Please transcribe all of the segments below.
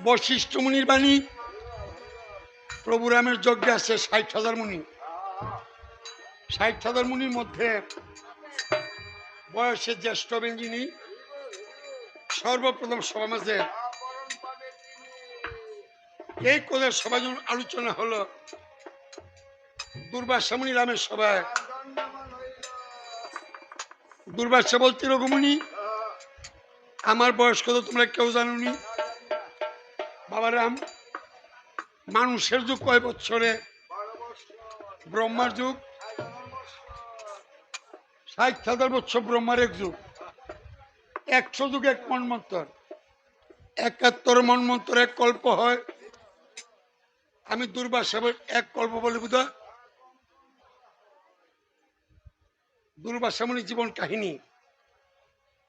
বশিষ্ঠ মুনির বাণী, প্রভু রামের যজ্ঞে আছে ৬০,০০০ মুনি। ৬০,০০০ মুনির মধ্যে বয়সে জ্যেষ্ঠ হবেন যিনি, সর্বপ্রথম সভা মাঝে এই কোলের সবাই যখন আলোচনা হলো, দুর্বাসা মুনি রামের সভায় দুর্বাসা বলতে, রঘুমুনি আমার বয়স কত তোমরা কেউ জানোনি? বাবা রাম, মানুষের যুগ কয় বছরে? ব্রহ্মার যুগ ৬০,০০০ বছর, ব্রহ্মার এক যুগ। ১০০ যুগ এক মন্বন্তর, ৭১ মন্বন্তর এক কল্প হয়। আমি দুর্বাসা এক কল্প বলে বুঝা। দুর্বাসা মুনির জীবন কাহিনী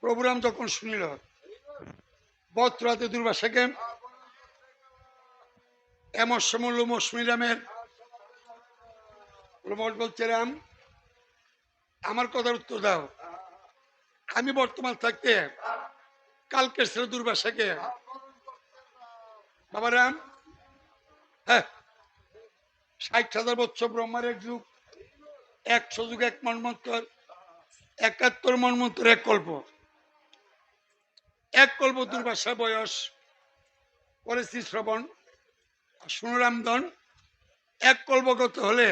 প্রভুরাম যখন শুনিল, বত্রাতে দুর্বাসাকে এমন সময় লোমশ রামের লোমশ বলছে, রাম আমার কথার উত্তর দাও। আমি বর্তমান থাকতে কালকে ছিল দুর্বাসাকে। বাবা রাম, হ্যাঁ ৬০,০০০ বছর ব্রহ্মার এক যুগ, ১০০ যুগ এক মন্বন্তর, ৭১ মন্বন্তর এক কল্প। এক কল্প দুর্বাসা বয়স করেছি শ্রবণ, শুনরামদন। এক কল্পগত হলে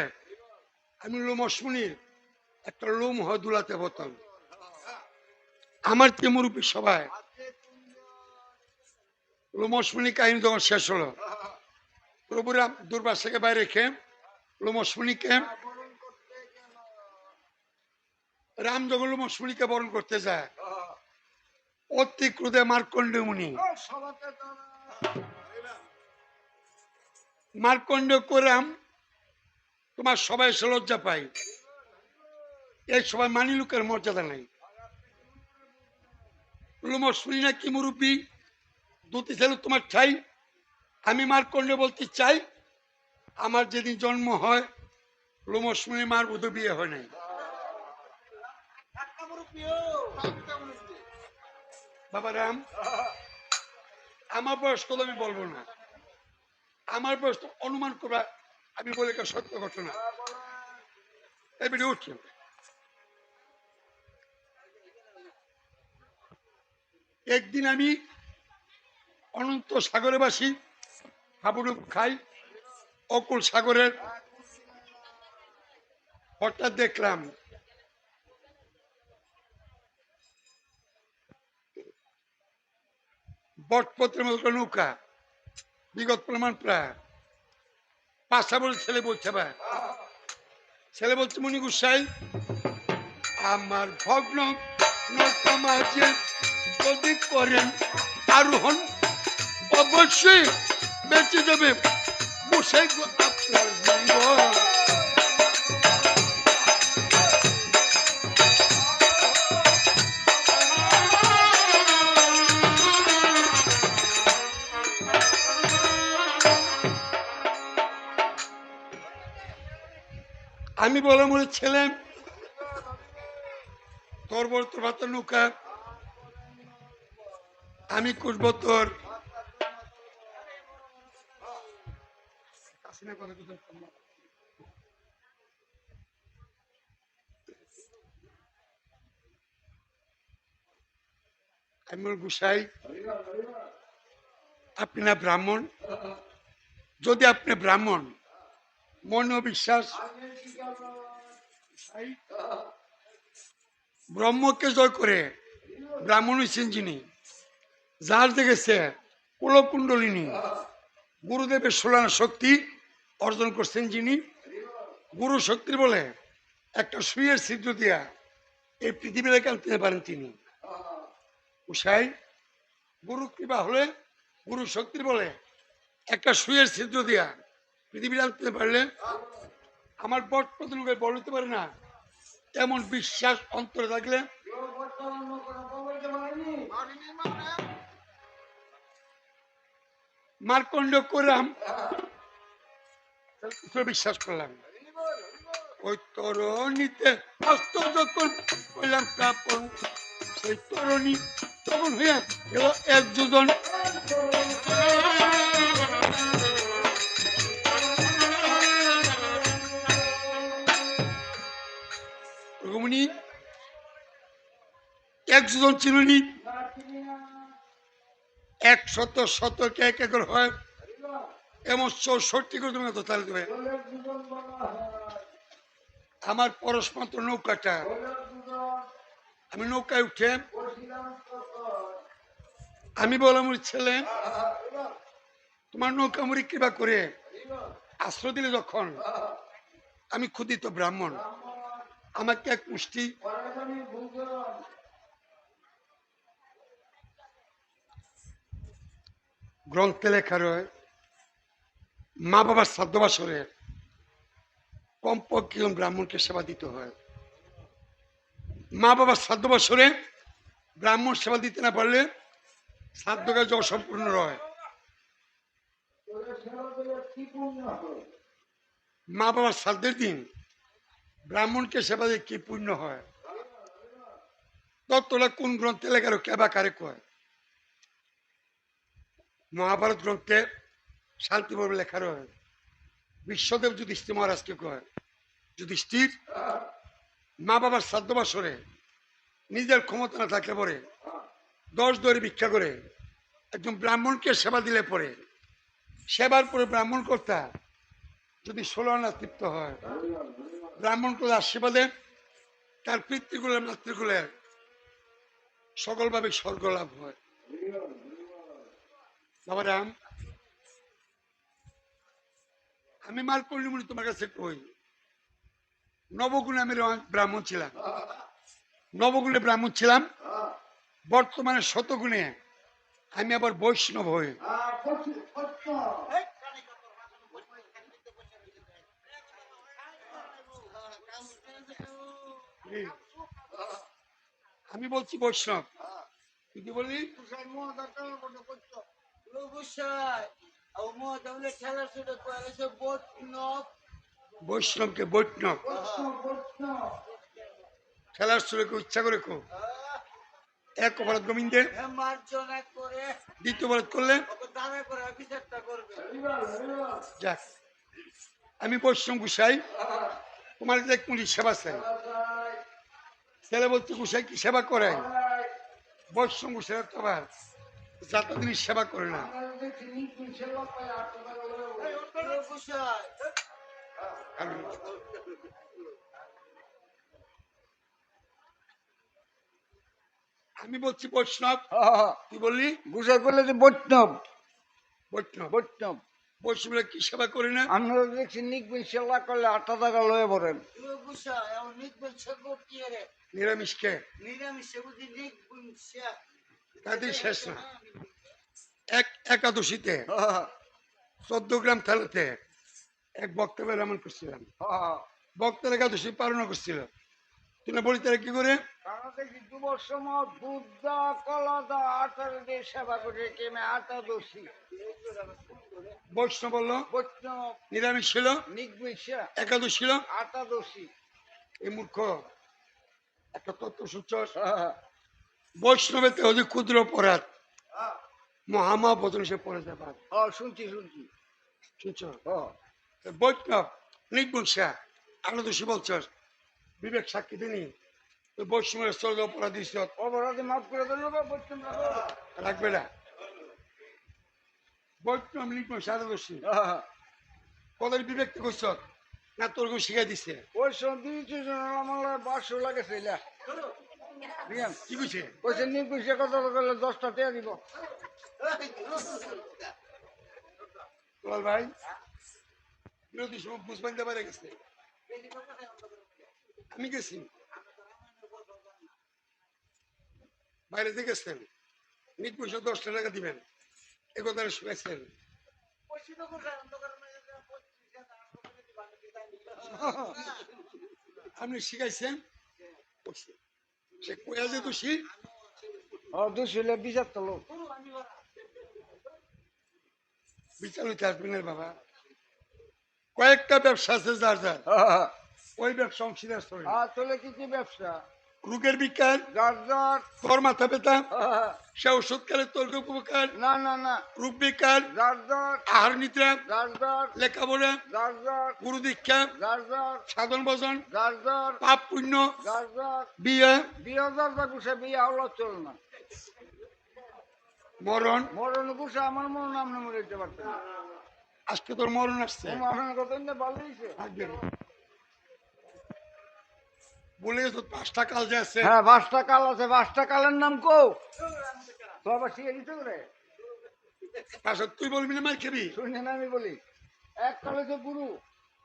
আমি লোমশ মুনির একটা লোম হয় দুলাতে হতাম। আমার তেমুরূপী সভায় লোমশ মুনি কাহিনী যখন শেষ হলো, প্রভুরাম দুর্বাসাকে বাইরে রেখে লোমশ মুনিকে, রাম যখন লোমশ মুনিকে বরণ করতে যায়, অতি ক্রোধে মার্কণ্ড মুনি মার্কণ্ড করাম, তোমার সবাই এসে লজ্জা পাই, এই সবাই মানি লোকের মর্যাদা নাই। লোমশ মুনি না কি মুরব্বী, দুটি ছেলে তোমার চাই। আমি মার্কণ্ড বলতে চাই, আমার যেদিন জন্ম হয় লোমশ মুনি মার বোধ বিয়ে হয় নাই। বাবা রাম, আমার বয়স কত আমি বলবো না, আমার বয়স তো অনুমান করা, আমি বলে সত্য ঘটনা। উঠছে একদিন আমি অনন্ত সাগরে বাসি, হাবুডুব খাই, অকুল সাগরের। হঠাৎ দেখলাম বটপত্রের মতো নৌকা, বিগত প্রমাণ প্রায় পাশা বলে ছেলে বলছে, ভাই ছেলে বলছে, মুনি গুসাই আমার ভগ্ন নৌকা মাঝে যদি করেন আরোহণ, অবশ্যই বেঁচে যাবে গুসাই আপনার জীবন। আমি বলে মনে ছেলে, তোর বড় তোর ভাতের নৌকা, আমি করবো তোর আমি গুসাই, আপনি না ব্রাহ্মণ? যদি আপনি ব্রাহ্মণ, মনে বিশ্বাস ব্রহ্মকে জয় করে ব্রাহ্মণ হয়েছেন যিনি, যার দেখেছে কুলকুণ্ডলিনী গুরুদেবের 16 শক্তি অর্জন করছেন যিনি, গুরু শক্তির বলে একটা সুইয়ের ছিদ্র দিয়া এই পৃথিবীটাকে আনতে পারেন তিনি। উষাই গুরু কৃপা হলে, গুরু শক্তির বলে একটা সুইয়ের ছিদ্র দিয়া পৃথিবী আনতে পারলে আমার বটপত্র বলতে পারে না, এমন বিশ্বাস অন্তরে থাকলে মার্কণ্ড করাম বিশ্বাস করলাম। ওই তরণীতে হস্ত যখন করলাম কাপড়, সেই তরণী তখন হইয়া গেল এক দুজন রমণী একজন চিনুনি 100 এক একর হয় এমন 64 করে তুমি তাহলে দেবে আমার পরশমাত্র নৌকাটা আমি নৌকায় উঠে আমি বললাম ওর ছেলে তোমার নৌকা মুড়ি কিবা করে আশ্রয় দিলে যখন আমি ক্ষুদিত ব্রাহ্মণ আমাকে এক মুষ্টি গ্রন্থে লেখা রয় মা বাবার শ্রাদ্ধ বাসরে কমপক্ষে ব্রাহ্মণকে সেবা দিতে হয় মা বাবার শ্রাদ্ধ বাসরে ব্রাহ্মণ সেবা দিতে না পারলে শ্রাদ্ধ কাজ অসম্পূর্ণ রয় মা বাবার শ্রাদ্ধের দিন ব্রাহ্মণকে সেবা দিয়ে কি পুণ্য হয় তত্ত্বটা কোন গ্রন্থে লেখারো কেবা কারে কয় মহাভারত গ্রন্থে শান্তি পর্ব লেখা রয় বিশ্বদেব যুধিষ্ঠির মহারাজকে কয় যুধিষ্ঠির মা বাবার শ্রাদ্ধ বাসরে নিজের ক্ষমতা না থাকলে পরে 10 দরে ভিক্ষা করে একজন ব্রাহ্মণকে সেবা দিলে পরে সেবার পরে ব্রাহ্মণ কর্তা যদি 16 আনা তৃপ্ত হয় ব্রাহ্মণ করে আশীর্বাদে তার পিতৃকুলের মাতৃকুলের সকলভাবে স্বর্গ লাভ হয় বাবা রাম আমি মাল পূর্ণিমণি তোমার কাছে কই নবগুণে আমি ব্রাহ্মণ ছিলাম নবগুণে ব্রাহ্মণ ছিলাম বর্তমানে শতগুণে আমি আবার বৈষ্ণব হই আমি বলছি বৈষ্ণব কি বলি বৈষ্ণবকে বৈষ্ণব খেলার সুরে ইচ্ছা করে কো এক অপরাধ গোবিন্দে দ্বিতীয় অপরাধ করলে যাক আমি বৈষ্ণব গুসাই তোমার এক মিনিট সেবা চাই ছেলে বলছে গুসাই কি সেবা করাই বৈষ্ণব গুসাই তোমার যাতা জিনিস সেবা করে না আমি বলছি বৈষ্ণব কি বললি গুসাই করলে যে বৈষ্ণব বৈষ্ণব বৈষ্ণব বৈষ্ণবরা কি সেবা করে না আমরা দেখছি নিকবিন সেবা করলে 8 টাকা লয়ে পড়েন নিরামিষকে তাদের শেষ না একাদশীতে 14 গ্রাম থালাতে এক বক্তব্য এমন করছিলাম বক্তার একাদশী পালন করছিল তুমি বলি তারা কি করে দেখি দুবর সময় বুদ্ধা কলাদা আটার দিয়ে সেবা করে কেমে আটা দোষী বৈষ্ণব বললো বৈষ্ণব নিরামিষ ছিল নিকবিন একাদশ ছিল আটা দোষী এই মূর্খ একটা তত্ত্ব সুচ্ছস বৈষ্ণবেতে হচ্ছে ক্ষুদ্র অপরাধ মহামা বদল সে পড়ে যাবার শুনছি শুনছি শুনছ বৈষ্ণব নির্বংশা আনন্দোষী বলছস বিবেক সাক্ষী দিনি বৈষ্ণবের স্থল অপরাধী অপরাধী মাফ করে দেন বৈষ্ণব রাখবে না বৈষ্ণব নির্বংশা আনন্দোষী কদের বিবেক করছ না তোর কেউ শিখাই দিছে ওই সময় 500 লাগেছে কি কইছে কইছে নিকুশে কত করলে 10টা টাকা দিব ভাই বিরোধী সময় বুঝবেন পারে গেছে আমি গেছি বাইরে থেকে গেছেন নিক পয়সা 10 টাকা দিবেন এ কথা শুনেছেন আপনি শিখাইছেন সে কয়া যে দোষী দোষী হলে বিচার তো লোক বিচার হইতে আসবেন বাবা কয়েকটা ব্যবসা আছে যার যার ওই ব্যবসা অংশীদার চলে কি কি ব্যবসা রোগের বিকার, যার যার তোর মাথা ব্যথা, হ্যাঁ, সে ওষুধ খেলে তোর উপকার, না না না রোগ বিকার, যার যার আহার নিদ্রা, যার যার লেখাপড়া, যার যার গুরু দীক্ষা, যার যার সাধন ভজন, যার যার পাপ পুণ্য, যার যার বিয়ে, বিয়ে যার যা গুছে বিয়ে হলো চল না মরণ। মরণ গুছে আমার মরণ আপনি মরে যেতে পারতেন না। আজকে তোর মরণ আসছে, মরণ কত ভালো হয়েছে থাকবে না। বলে গেছো 5টা কাল যে আছে, হ্যাঁ 5টা কাল আছে 5টা কালের নাম কও তো আবার শিখে দিতে করে পাশে তুই বলবি না মার খেবি। শুনে না আমি বলি এক কাল হচ্ছে গুরু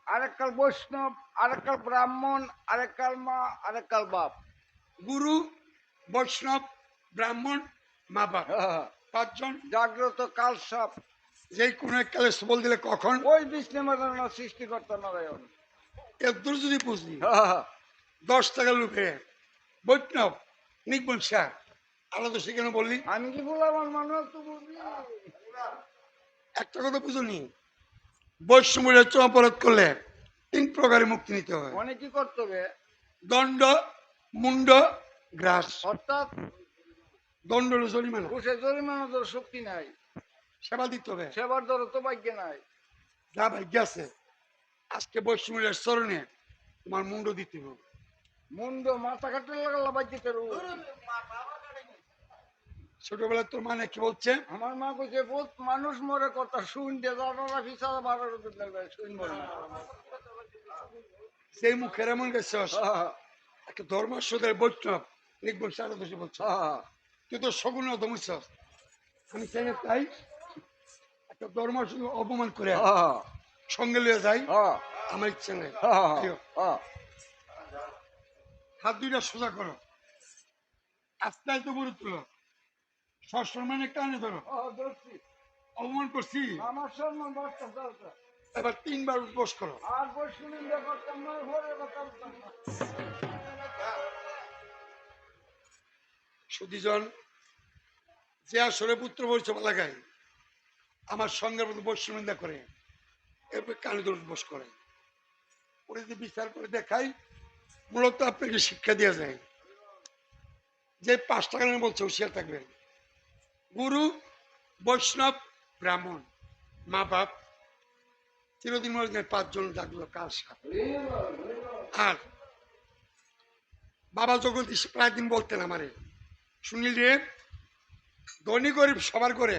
আরেক কাল বৈষ্ণব আরেক কাল ব্রাহ্মণ আরেক কাল মা আরেক কাল বাপ গুরু, বৈষ্ণব, ব্রাহ্মণ, মা বাপ, 5জন। জাগ্রত কাল সাপ যে কোনো এক কালে সবল দিলে কখন ওই বিষ্ণু সৃষ্টিকর্তা নারায়ণ এদূর যদি বুঝলি 10 টাকা লুকে বৈষ্ণব নির্বন শাহ আলাদা সেখানে বললি আমি কি বললাম আমার মানুষ তো বুঝলি একটা কথা বুঝুনি, বৈষ্ণবের অপরাধ করলে 3 প্রকারে মুক্তি নিতে হয়, অনেক কি করতে হবে দণ্ড, মুন্ড, গ্রাস। অর্থাৎ দণ্ড হলো জরিমানা, ঘুষে জরিমানা তোর শক্তি নাই সেবা দিতে হবে, সেবার ধরো তো ভাগ্য নাই যা ভাগ্য আছে। আজকে বৈষ্ণবের চরণে তোমার মুন্ড দিতে হবে। মুন্ড মাথা কাটতে লাগাল বাজ্য ছোটবেলায় তোর মানে কি বলছে, আমার মা কইছে বহুত মানুষ মরে কথা শুন দিয়ে দাদারা ফিসা বারো শুন মরে না সেই মুখের এমন গেছে একটা ধর্মস্বদের বৈষ্ণব নির্বন শাহ দোষী বলছে, তুই তো সগুণ ধমস। আমি চাই না তাই একটা ধর্ম অপমান করে সঙ্গে লিয়ে যাই, আমার ইচ্ছা নেই। হাত 2টা সোজা করো, আস্তে আস্তে করে তুলো, সসম্মানে কানে ধরো। অপমান করছি, আমার সম্মান বাড়তে এবার 3 বার উপোস করো। আর বই শুনিন করতাম না ভোরে করতাম না সুদীজন যে আসলে পুত্র পরিচয় লাগায় আমার সঙ্গের মতো বৈষ্ণবিন্দা করে এরপর কানে ধরে উপোস করে, ওরা যদি বিচার করে দেখাই মূলত আপনাকে শিক্ষা দেওয়া যায় যে 5টা কারণে বলছে হুঁশিয়ার থাকবেন। গুরু, বৈষ্ণব, ব্রাহ্মণ, মা বাপ, চিরদিন মরে 5জন জাগলো কাল সাপ। আর বাবা জগদীশ প্রায় দিন বলতেন আমারে, শুনিল রে ধনী গরিব সবার করে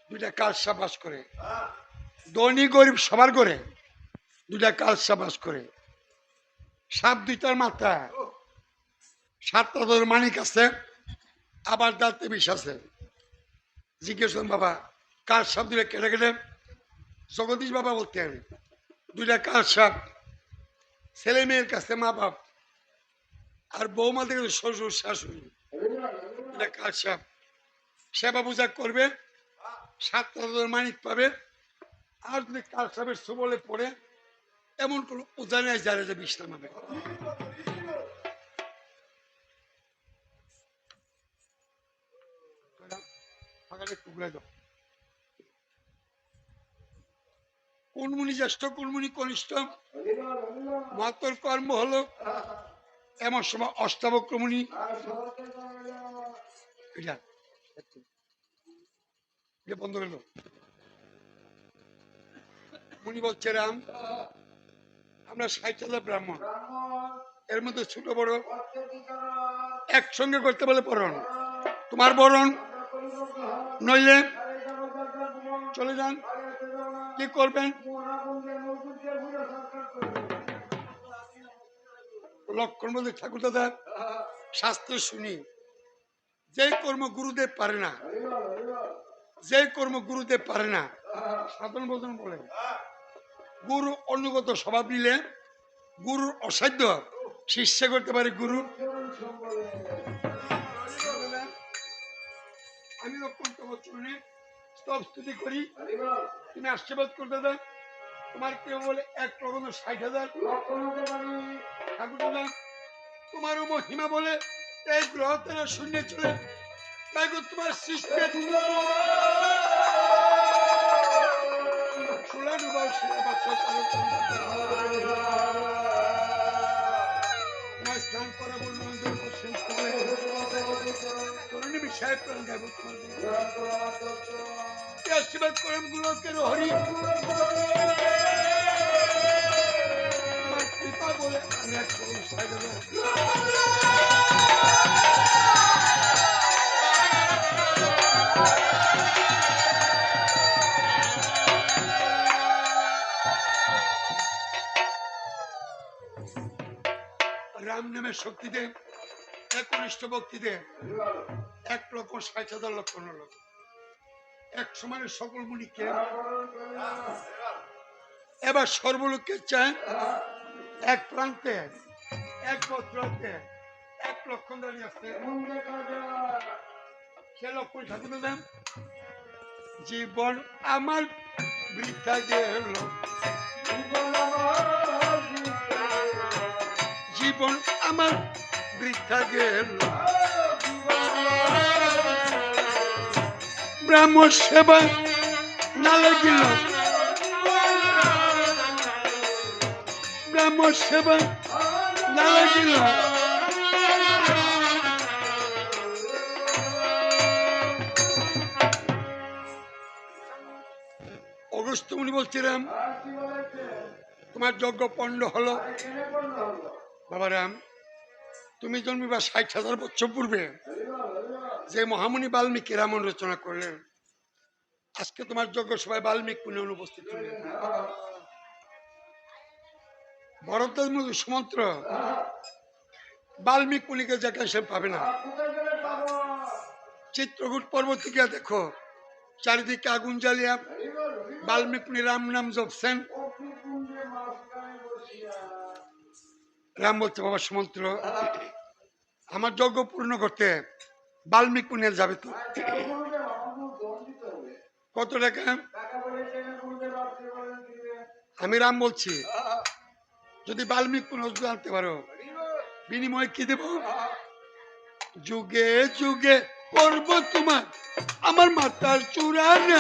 2টা কাল সাপ বাস করে, ধনী গরিব সবার করে 2টা কাল সাপ বাস করে। সাপ 2টার মাথা, 7টা ধর মানিক আছে, আবার দাঁতে বিষ আছে। জিজ্ঞেস করুন বাবা কাল সাপ 2টা কেটে কেটে, জগদীশ বাবা বলতেন 2টা কাল সাপ ছেলে মেয়ের কাছে মা বাপ আর বৌমাদের কাছে শ্বশুর শাশুড়ি, 2টা কাল সাপ সেবা পূজা করবে, 7টা ধর মানিক পাবে। আর যদি কাল সাপের সুবলে পড়ে এমন কোন পূজা নেই যারা যে বিষ নামাবে। কোন মুনি জ্যেষ্ঠ কোন মুনি কনিষ্ঠ, মাতর কর্ম হলো এমন সময় অষ্টাবক্র মুনি, এটা বন্ধ হলো। মুনি বলছে রাম আমরা 60,000 ব্রাহ্মণ, এর মধ্যে ছোট বড় একসঙ্গে করতে বলে বরণ, তোমার বরণ নইলে চলে যান, কি করবেন? লক্ষণ বলতে ঠাকুর দাদা শাস্ত্র শুনি যে কর্ম গুরুদেব পারে না, যে কর্ম গুরুদেব পারে না সাধন ভজন বলে, গুরু অনুগত স্বভাব নিলে গুরুর অসাধ্য শিষ্য করতে পারে গুরু। আমি লক্ষণ তোমার চরণে স্তব স্তুতি করি, তুমি আশীর্বাদ করতে দাও। তোমার কেউ বলে 1 লক্ষ 60,000 ঠাকুর দাদা তোমার মহিমা বলে এই গ্রহ তারা শূন্য চলে, তাই তোমার সৃষ্টি তোমার গান করা বলবেন করছেন তরুণী বিষয় প্রাণ গাইব তোমাদের আশীর্বাদ করেন গুলোকের হরি কৃপা বলে আমি এক সাই দেব রাম নামের শক্তিতে একনিষ্ঠ ভক্তিতে 1,60,000 লোক এক সময়ের সকল মুনিকে এবার সর্বলোককে চান এক প্রান্তে এক বস্ত্রান্তে 1 লক্ষ দাঁড়িয়ে আসছে সে লক্ষ্য সাথে বললাম জীবন আমার বৃথা গেল জীবন আমার বৃথা গেল ব্রাহ্ম সেবা না লাগিল ব্রাহ্ম সেবা না লাগিল অগস্ত্য মুনি বলছিলাম তোমার যজ্ঞ পণ্ড হলো বাবা রাম তুমি জন্মিবার 60,000 বছর পূর্বে যে মহামুনি বাল্মীকি রামায়ণ রচনা করলেন আজকে তোমার যজ্ঞ সবাই বাল্মীকি মুনি অনুপস্থিত ছিলেন ভরতের মধ্যে সুমন্ত্র বাল্মীকি মুনিকে জায়গায় সে পাবে না চিত্রকূট পর্বত থেকে দেখো চারিদিকে আগুন জ্বালিয়া বাল্মীকি মুনি রাম নাম জপছেন রাম বলছে বাবা সুমন্ত্র আমার যজ্ঞ পূর্ণ করতে বাল্মীকি মুনি যাবে তো কত টাকা আমি রাম বলছি যদি বাল্মীকি মুনি ওষুধ আনতে পারো বিনিময় কি দেব যুগে যুগে করব তোমার আমার মাথার চূড়া না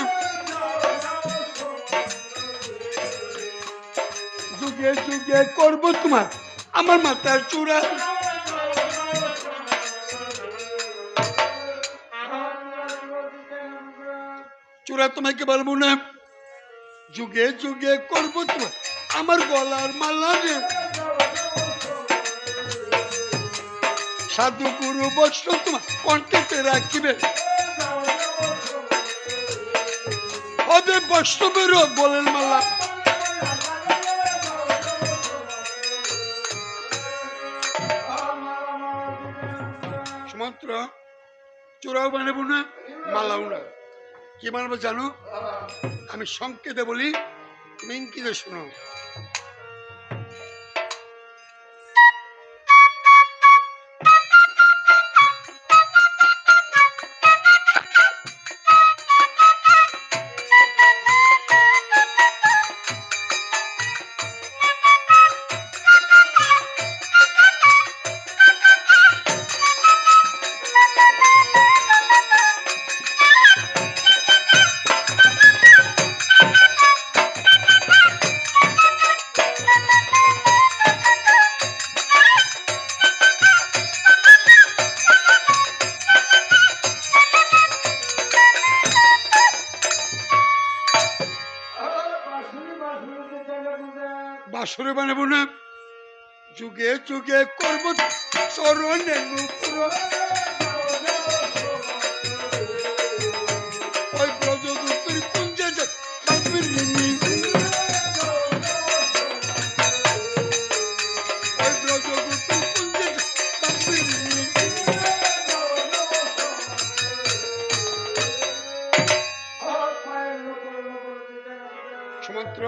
যুগে যুগে করব তোমার আমার মাথার চূড়া চূড়া তোমাকে বলবো না যুগে যুগে করবো তোমার আমার গলার মালা রে সাধু গুরু বৈষ্ণব তোমার কণ্ঠে রাখিবে হবে বৈষ্ণবেরও গলের মালা সুমন্ত্র চূড়াও বানাবো না মালাও না কি মানবো জানো আমি সংকেতে বলি তুমি ইঙ্কিতে শোনো বাসরে বানাবো না যুগে যুগে করবো চরণে ওই ব্রজদূতের কুঞ্জে ওই ব্রজদূতের কুঞ্জে সুমন্ত্র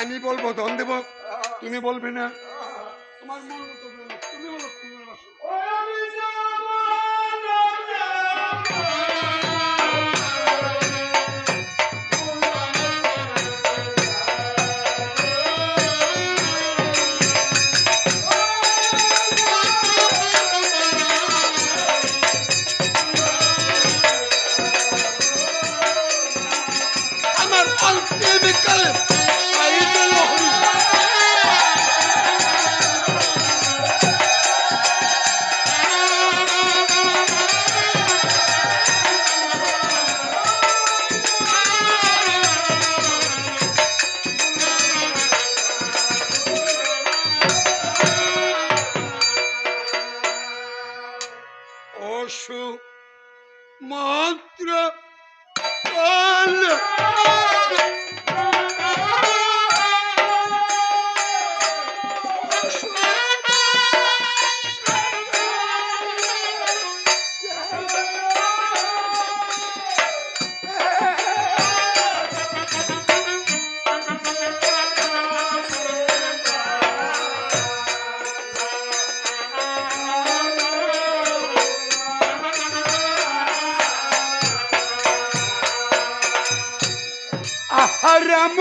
আমি বলবো ধন দেব তুমি বলবে না তোমার মন মতো তুমি বলো আমার অন্তিম কালে মন্ত্র বল। রাম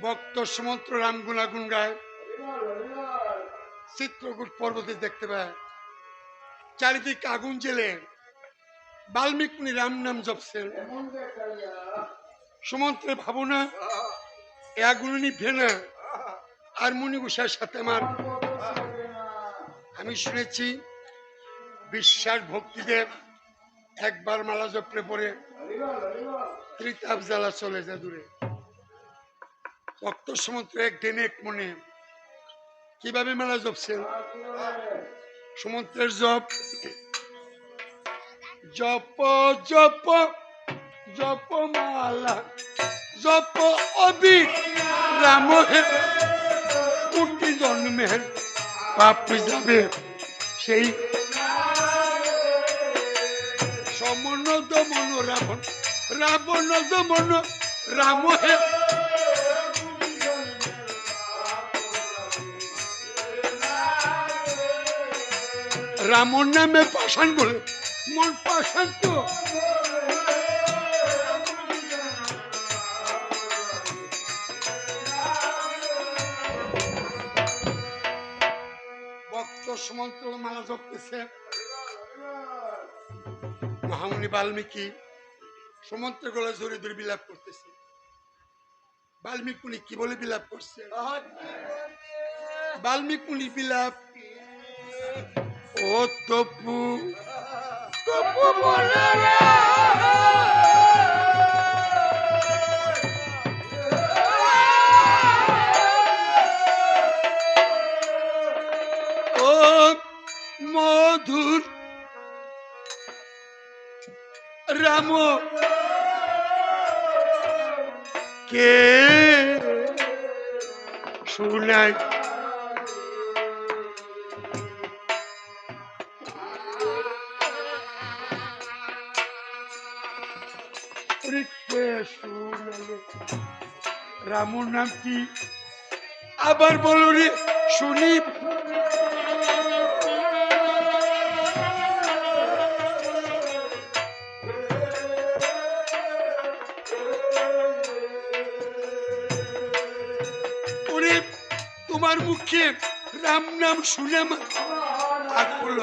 ভক্ত সমন্ত্র রাম গুণাগুণ গায়। চিত্রকূট পর্বতে দেখতে পায় চারিদিক আগুন জেলে বাল্মীকি মুনি রাম নাম জপছেন। সমন্ত্রের ভাবনা এ আগুনে নিভে না। আর মুনি গোসাইয়ের সাথে আমি শুনেছি বিশ্বাস ভক্তিদেব একবার মালা জপলে পরে ত্রিতাপ জ্বালা চলে যায় দূরে। ভক্ত সমন্ত্র এক ডেনে এক মনে কিভাবে মেলা জপছেন। সমন্ত্রের জপ জপ জপ জপ মালা জপ অবিক রাম হে কোটি জন্মের পাপ যাবে সেই সমন দমন রাবণ রাবণ দমন রাম হে রামর নামে পাষাণ বলে মন পাষাণ তো ভক্ত সমন্ত্র মালা জপতেছে। মহামুনি বাল্মীকি সমন্ত্র গলা জোরে ধরে বিলাপ করতেছে। বাল্মীকি মুনি কি বলে বিলাপ করছে? বাল্মীকি মুনি বিলাপ ও তপু তপু বলে ও মধুর রাম কে শুনাই রামুর নাম কি আবার বলো রে শুনি। ওরে তোমার মুখে রাম নাম শুনে আকুল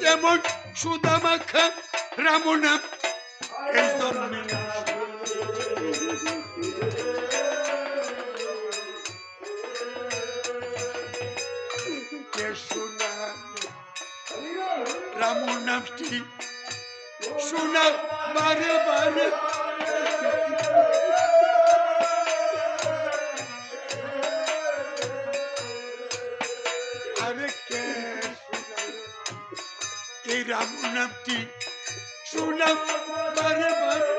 যেমন সুদা মাখা রাম নাম এই জন্মে রাম নামটি শোনা বারে বারে আরে কে এই রাম নামটি শোনা বারে বারে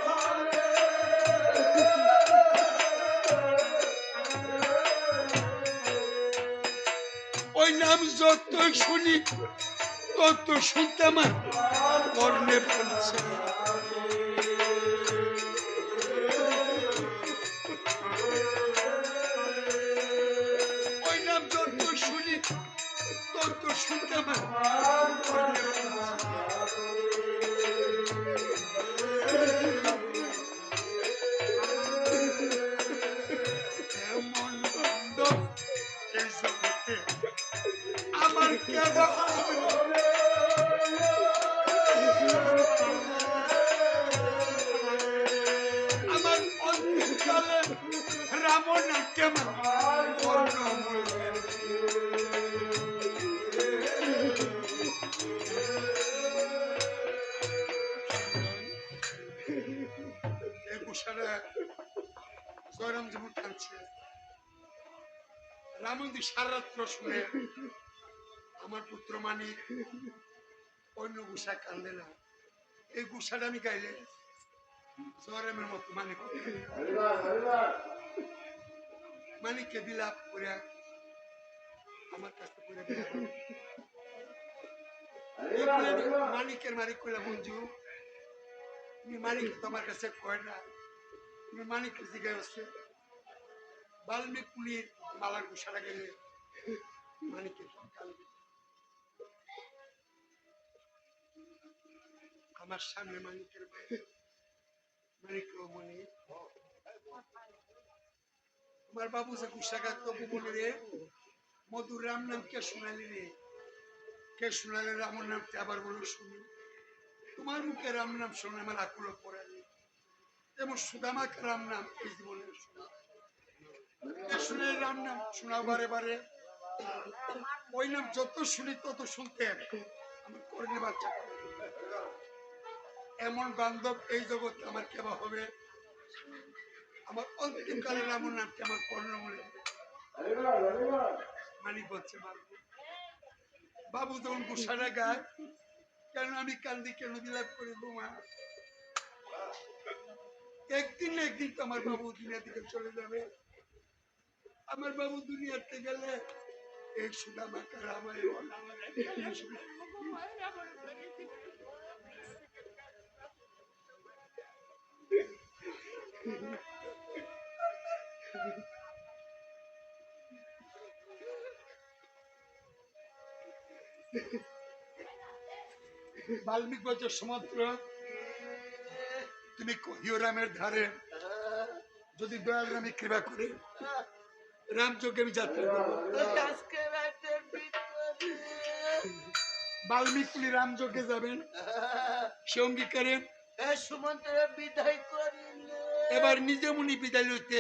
ওই নাম যতই শুনি তত শুনতে আমার কর্ণে পড়ছে। আমার কর্ণমূল এই গুসারা জয়রাম যেমন কাঁদছে রামন্দি সারা রাত্র শুনে আমার পুত্র মানিক অন্য গুসা কান্দে না এই গুসাটা আমি গাইলে জয়রামের মতো মানিক মানিককে বিলাপ করে আমার কাছে করে মানিকের মালিক কইলা মঞ্জু তুমি মানিক তোমার কাছে কয় না তুমি মানিক জিগাই হচ্ছে বাল্মিক পুলির মালার গুসারা গেলে মানিকের আমার সামনে মানিকের মানিক মনে তোমার বাবু যে গুসাগা তবু বলে রে মধুর রাম নাম কে শোনালি রে কে শোনালে রামর নাম আবার বলো শুনি তোমার মুখে রাম নাম শুনে আমার আকুল পড়ালি যেমন সুদামাকে রাম নাম এই জীবনে শোনা শুনে রাম নাম শোনা বারে বারে ওই নাম যত শুনি তত শুনতে আমার কর্ণে বাচ্চা এমন বান্ধব এই জগৎ আমার কেবা হবে আমার অন্তিমকালে রামর নামকে আমার কর্ণ মনে মানিক বলছে মারব বাবু যখন গুসারা গায় কেন আমি কান্দি কেন বিলাপ করি বোমা একদিন না একদিন তো আমার বাবু দুনিয়া থেকে চলে যাবে আমার বাবু দুনিয়াতে গেলে এই সুদামাকে রামায় বাল্মিক বছর সমুদ্র তুমি কহিও রামের ধারে যদি দয়াল রামে কৃপা করে রাম যোগে আমি যাত্রা করবো বাল্মিক পুলি রাম যোগে যাবেন সে অঙ্গীকারে বিদায় করিল এবার নিজে মুনি বিদায় লইতে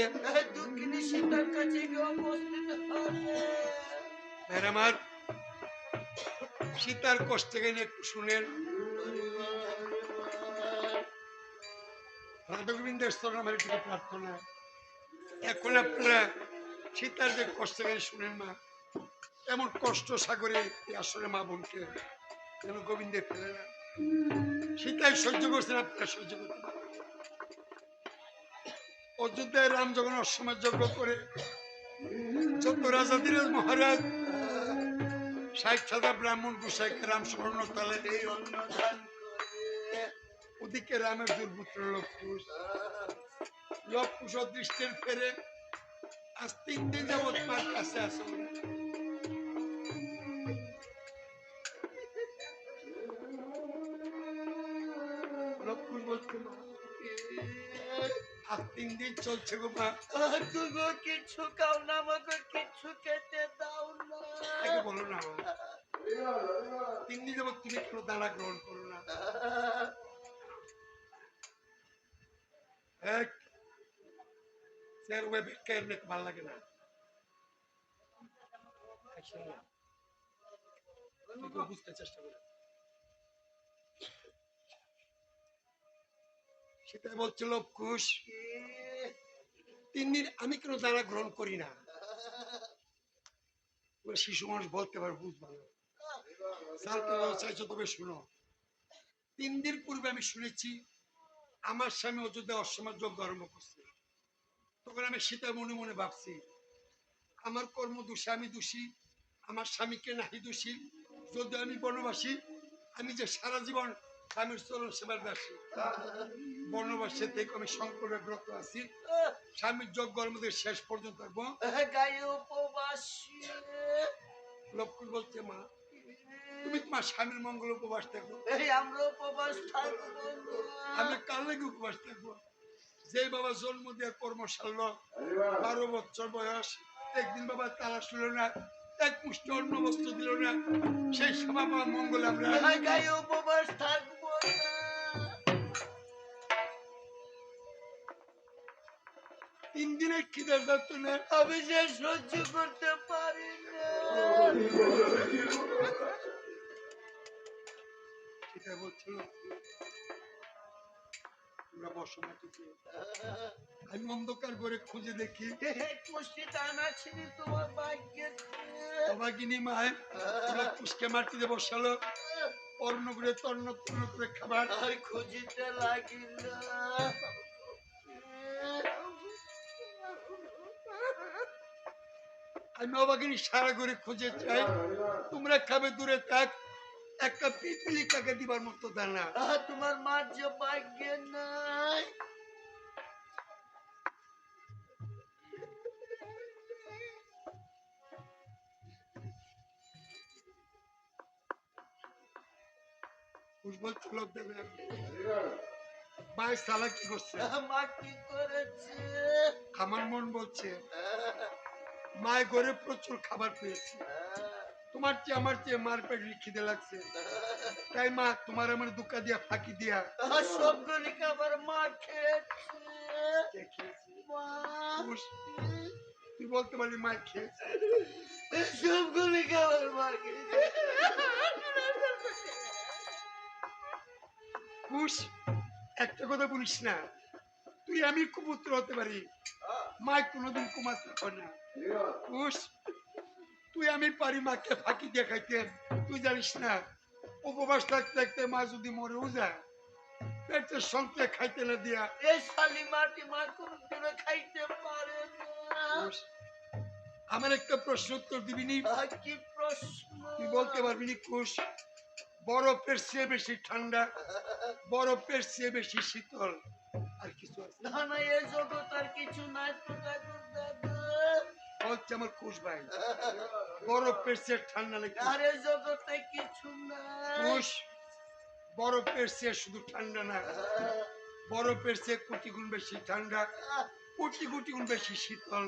দুঃখিনী সীতার কাছে গিয়ে উপস্থিত হলে আমার সীতার কষ্ট গেলে একটু শুনেন রাধা গোবিন্দের স্তর আমার একটু প্রার্থনা এখন আপনারা সীতার যে কষ্ট গেলে শুনেন না এমন কষ্ট সাগরে আসলে মা বোনকে যেন গোবিন্দে ফেলে না সীতায় সহ্য করছেন আপনারা সহ্য করতে পারেন অযোধ্যায় রাম যখন অসময় যজ্ঞ করে যত রাজা ধীরাজ মহারাজ ৬০,০০০ ব্রাহ্মণ গোসাইকে রাম স্বর্ণ তালে এই অন্নদান করে ওদিকে রামের দুর্পুত্র লক্ষুষ অদৃষ্টের ফেরে আজ ৩ দিন যাবৎ মার কাছে আসো লক্ষুষ বলছে আজ ৩ দিন চলছে গো মা তুমি কিছু খাও না আমাকে কিছু খেতে দাও না বলো না ৩ দিন যাবৎ তুমি কোনো দানা গ্রহণ করো না ভালো লাগে না বুঝতে চেষ্টা করে সেটা বলছিল খুশ ৩ দিন আমি কেন দানা গ্রহণ করি না শিশু মানুষ বলতে পারে বুঝবো না চাইছো তবে শুনো ৩ দিন পূর্বে আমি শুনেছি আমার স্বামী অযোধ্যা অসময় যোগ্য আরম্ভ করছে তখন আমি সীতা মনে মনে ভাবছি আমার কর্ম দোষী আমি দোষী আমার স্বামীকে নাহি দোষী যদি আমি বনবাসী আমি যে সারা জীবন স্বামীর চরণ সেবার দাসী বনবাসী থেকে আমি সংকল্পে ব্রত আছি স্বামীর যজ্ঞের মধ্যে শেষ পর্যন্ত থাকবো লক্ষ্মণ বলছে মা তুমি তোমার স্বামীর মঙ্গল উপবাস থাকবো আমরা উপবাস থাকবো আমি কার লাগে উপবাস থাকবো যে বাবা জন্ম দিয়ে কর্ম সারল 12 বছর বয়স একদিন বাবা তারা ছিল না এক মুষ্টি অন্ন বস্ত্র দিল না সেই সভা বাবা মঙ্গল আমরা উপবাস থাকবো না 3 দিনের খিদে যাচ্ছ না। আমি যে সহ্য করতে পারি না। সেটা বলছিল তোমরা বসো মাটিতে। আমি অন্ধকার করে খুঁজে দেখি পুষ্টি দান আছে তোমার ভাগ্যে। অবাগিনী মায় পুষ্কে মাটিতে বসালো, অন্ন করে তন্ন তন্ন করে খাবার। আর খুঁজিতে লাগিল। আমি অবাগিনী সারা করে খুঁজে চাই, তোমরা খাবে দূরে থাক, একটা পিপিলি কাকে দিবার মতো দানা। তোমার মার যে ভাগ্যে নাই। বলছিল দেবে ভাই সালা কি করছে? মা কি করেছে? আমার মন বলছে মায়ের ঘরে প্রচুর খাবার পেয়েছি, তোমার চেয়ে আমার চেয়ে মার পেট খিদে লাগছে, তাই মা তোমার আমার দুঃখা দিয়া ফাঁকি দিয়া সবগুলি খাবার মা খেয়েছে। খেয়েছি। মা তুই বলতে পারলি মা খেয়েছে? সবগুলি খাবার মা খেয়েছে। খুশ একটা কথা বলিস না, তুই আমি কুপুত্র হতে পারি, মায় কোনোদিন কুমাতে পারে না। খুশ তুই আমি পারি মাকে ফাঁকি দিয়ে খাইতে, তুই জানিস না উপবাস থাকতে থাকতে মা যদি মরেও যায় পেটের সঙ্গে খাইতে না দিয়া। এই শালি মাটি মা কোনদিনও খাইতে পারে না। আমার একটা প্রশ্ন উত্তর দিবিনি? কি প্রশ্ন? তুই বলতে পারবি নি খুশ বরফের চেয়ে বেশি ঠান্ডা, বরফের চেয়ে বেশি শীতল আর কিছু আছে? না না, এই জগৎ আর কিছু নাই তো ঠাকুর দাদা। বলছে আমার খুশ ভাই বরফের চেয়ে ঠান্ডা নাকি? আর এই জগতে কিছু নাই। খুশ বরফের চেয়ে শুধু ঠান্ডা না, বরফের চেয়ে কোটি গুণ বেশি ঠান্ডা, কোটি কোটি গুণ বেশি শীতল।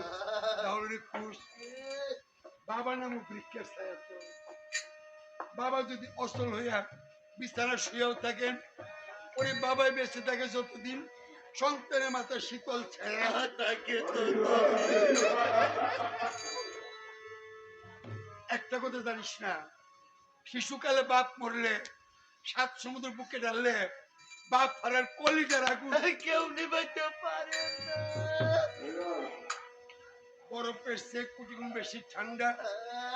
তাহলে খুশ বাবা নামক বৃক্ষের ছায়া তো, বাবা যদি অচল হইয়া বিছানা শুয়েও থাকেন, ওই বাবাই বেঁচে থাকে যতদিন সন্তানের মাথায় শীতল ছায়া তাকে তো একটা কথা জানিস না, শিশুকালে বাপ মরলে 7 সমুদ্র বুকে ডাললে বাপ হারার কলিজার আগুন কেউ নিবাইতে পারে না। বরফের চেয়ে কোটি গুণ বেশি ঠান্ডা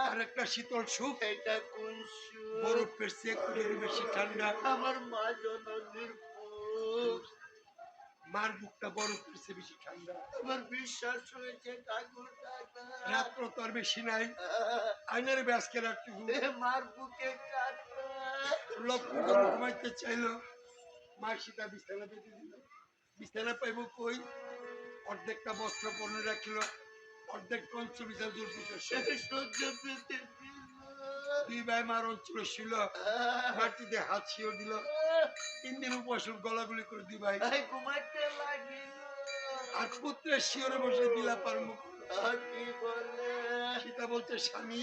আর একটা শীতল সুখ। এটা কোন সুখ? বরফের চেয়ে কোটি গুণ বেশি ঠান্ডা আমার মা জননীর বুক। মার বুকটা বরফের চেয়ে বেশি ঠান্ডা। আমার বিশ্বাস হয়েছে ঠাকুর দাদা। রাত্র তো আর বেশি নাই, আইনের ব্যাসকে রাখতে মার বুকে কাটা। লক্ষ্য যখন ঘুমাইতে চাইলো মা সীতা বিছানা বেঁধে দিল, বিছানা পাইব কই? অর্ধেকটা বস্ত্র পরনে রাখিল, অর্ধেক পঞ্চ বিছানা দূর সহ্য পেতে দিল। 2 ভাই মার অঞ্চল ছিল, মাটিতে হাত ছিঁড়ে দিল। 3 দিন উপবাসের গলাগুলি করে 2 ভাই ঘুমাইতে লাগিল। আর পুত্রের শিওরে বসে দিলা পারমুখ। কি বলে? সীতা বলছে স্বামী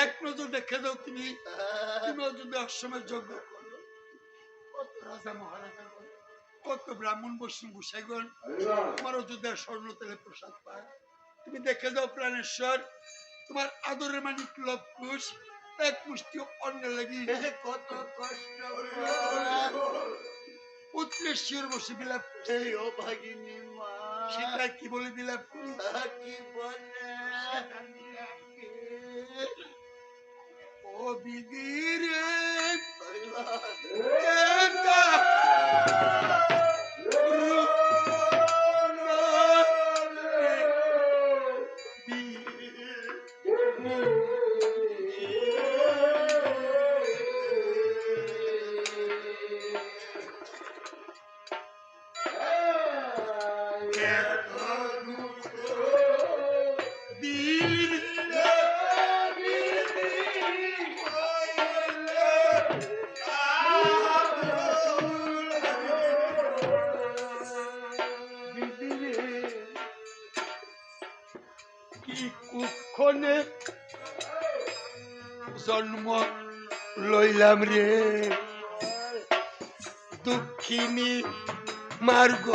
এক নজর দেখে দাও, তুমি যদি অসময় যজ্ঞ করো, কত রাজা মহারাজা কত ব্রাহ্মণ বৈষ্ণব গোসাইগণ তোমার অযোধ্যার স্বর্ণ তেলে প্রসাদ পায়, তুমি দেখে যাও প্রাণেশ্বর, তোমার আদরের মানিক লবকুশ এক মুষ্টি অন্ন লাগি কত কষ্ট। পুত্রের শিওর বসে বিলাপ এই অভাগিনী মা সেটা কি বলে বিলাপ কি বলে? ও বিদির কুক্ষণে জন্ম লইলাম রে দুঃখিনী মার্গ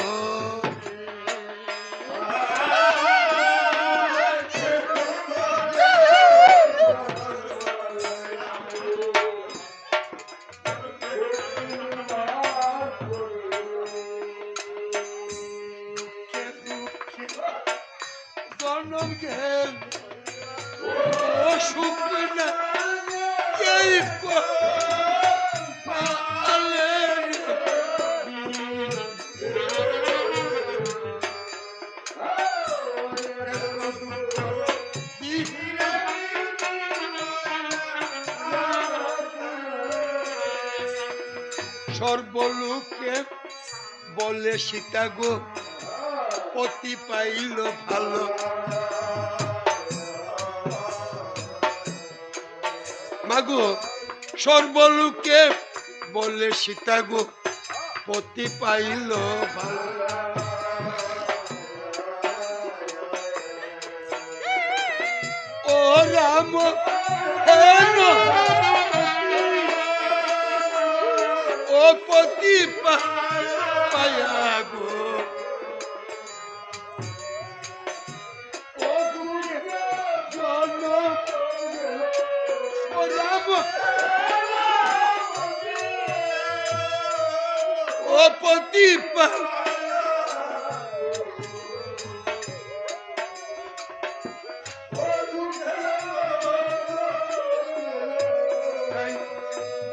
জনম গেল ও সুখ না এই কপালের সর্বলোকে বলে সীতা গো পতি পাইল ভালো মাগো সর্বলোকে বলে সীতা গো পতি পাইল ভালো ও রাম হেন ও পতি পায়া গো ও গুরু জন ও রাম ও পতি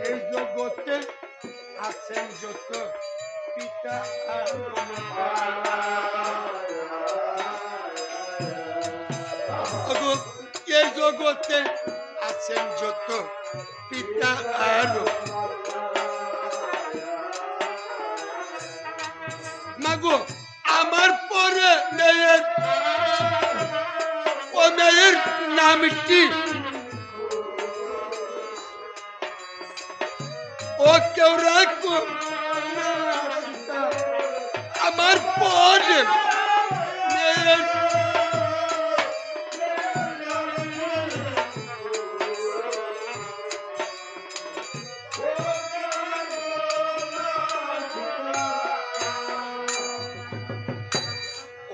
এই জগতে আছেন যত পিতা আর এই জগতে আছেন যত পিতা আর মাগো আমার পরে মেয়ের ও মেয়ের নাম কি ও কেউ রাখো আমার পরে মেয়ের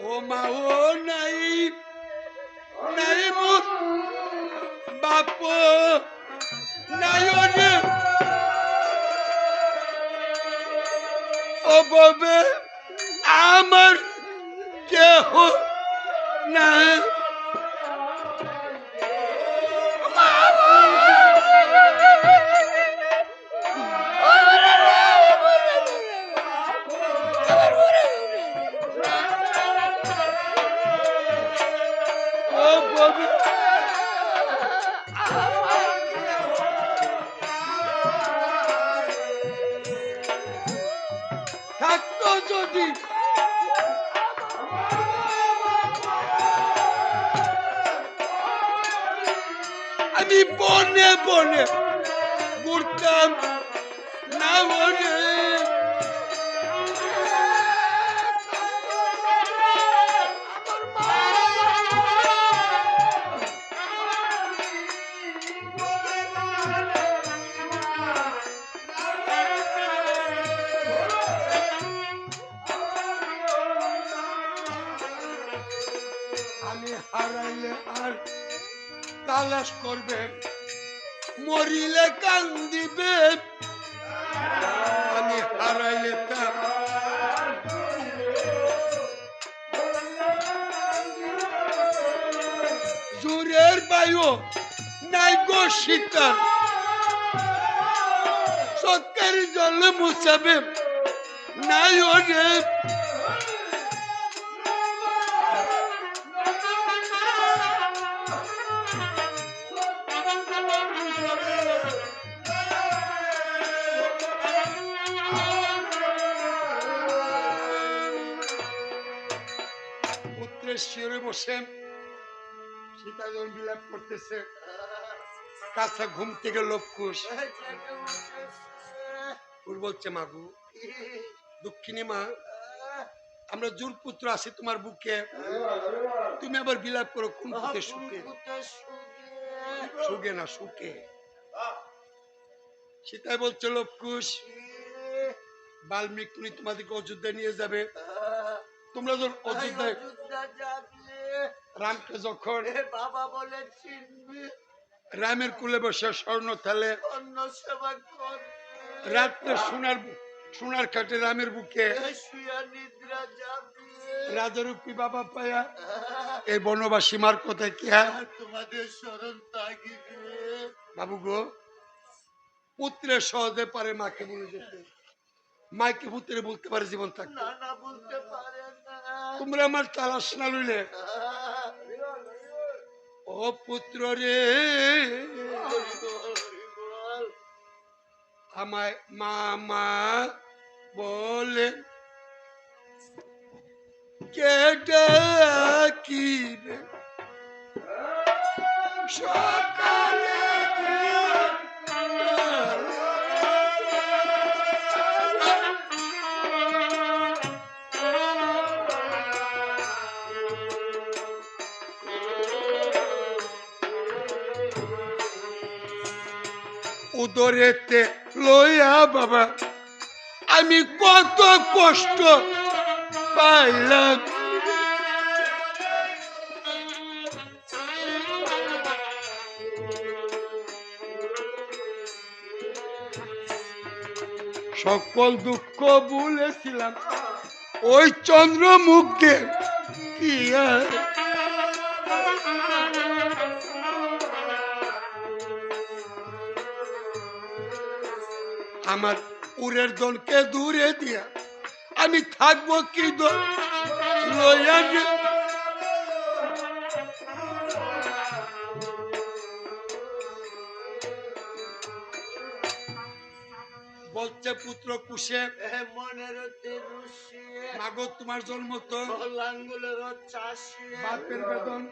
ও মা ও নাই নাই মো বাপ নাই রে ও ববে আমার কেহ না ও ববে থাকতো যদি আমি বনে বনে ঘুরতাম না বনে আমি হারাইলে আর তালাশ করবে মরিলে কান্দিবে আমি হারাইলে তা জোরের বায়ু নাই গো শীতল সত্যের জল মুছাবে নাই ওরে পুত্রের শিরে বসে সীতা যখন বিলাপ করতেছে কাঁচা ঘুম থেকে লোককুশ বলছে মাগু দক্ষিণী মা আমরা জোর পুত্র আছি তোমার বুকে তুমি আবার বিলাপ করো কোন পুত্রে সুখে সুখে না সুখে সীতাই বলছে লোককুশ বাল্মীকি তোমাদেরকে অযোধ্যায় নিয়ে যাবে তোমরা যখন অযোধ্যায় রামকে যখন বাবা বলে চিনবি রামের কুলে বসে স্বর্ণ থালে অন্য সেবা কর রাত্রে সোনার সোনার কাঠে রামের বুকে শুয়া নিদ্রা যাবে। রাজারূপী বাবা পায়া এই বনবাসী মার কথা কি হ্যাঁ তোমাদের স্মরণ তাগিবে। বাবু গো, পুত্রের সহজে পারে মাকে বলে যেতে, মাকে পুত্রে বলতে পারে জীবন থাকতে। না না বলতে পারে না। তোমরা আমার তালাশ না লইলে ও পুত্র রে আমায় মামা বলে কে ডাকিবে সকালে উদরেতে লইয়া বাবা আমি কত কষ্ট পাইলাম। সকল দুঃখ ভুলেছিলাম ওই চন্দ্রমুখে কি আর আমার উরের দলকে দূরে দিয়া আমি থাকবো কি দল লইয়া গে। বলছে পুত্র কুশে মনের রুশিয়ে মাগো তোমার জন্ম তো লাঙ্গুলের চাষিয়ে বাপের বেদন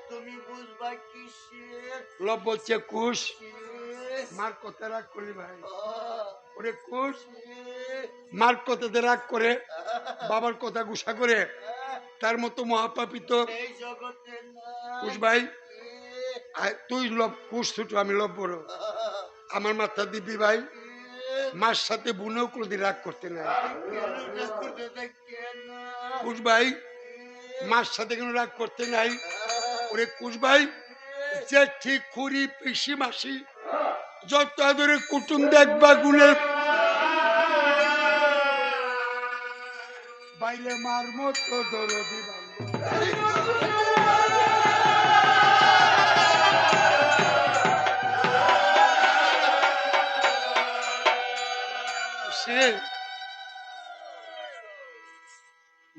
তুমি বুঝবা কিসে। লব বলছে কুশ মার কথা রাগ করলি ভাই ওরে কুশ মার কথাতে রাগ করে বাবার কথা গুসা করে তার মতো মহাপাপিত এই জগতে না। কুশ ভাই তুই লব কুশ ছোট আমি লব বড় আমার মাথা দিবি ভাই মার সাথে বুনেও কোনদিন রাগ করতে নাই। কুশ ভাই মার সাথে কেন রাগ করতে নাই ওরে কুশ ভাই যে ঠিক খুরি পিসি মাসি যত আদরে কুটুম দেখবা গুণের বাইরে মার মতো দরদি সে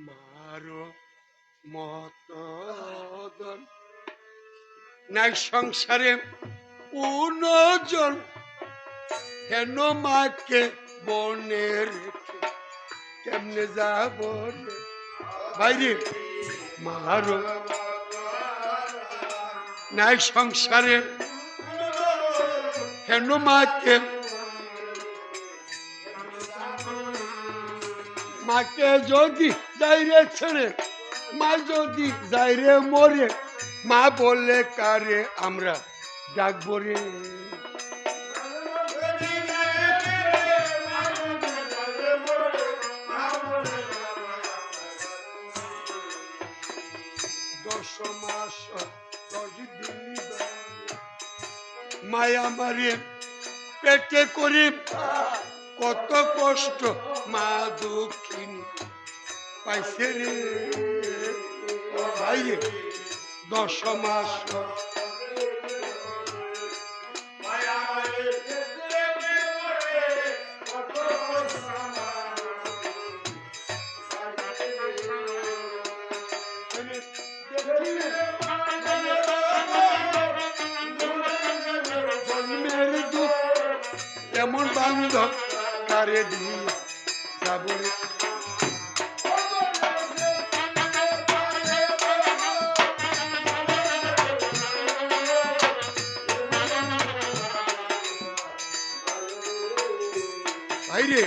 মারো মতন নাই সংসারে উনজন হেন মাকে বনে রেখে কেমনে যাব বাইরে মারো নাই সংসারে হেন মাকে মাকে যদি যাইরে ছেড়ে মা যদি যাইরে মরে মা বললে কারে আমরা ডাকবো রে। দশ মাস 10 দিন মায়া মারে পেটে করি কত কষ্ট মা দুঃখিনী পাইছে রে ভাই 10 মাস এমন বান্ধব কারে দিয়ে যাব ভাইরে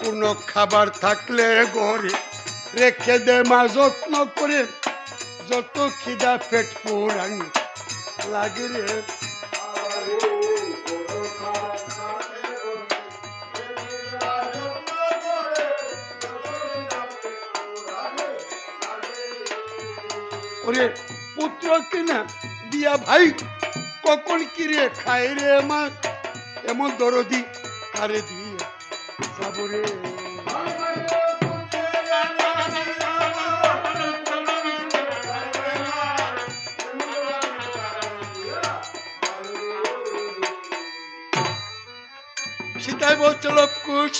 কোন খাবার থাকলে ঘরে রেখে দে মা যত্ন করে যত খিদা পেট পুরানি লাগে রে। ওরে পুত্র কিনা দিয়া ভাই কখন কিরে খায় রে মা এমন দরদি কারে দিয়ে যাব রে। তাই বলছে লবকুশ,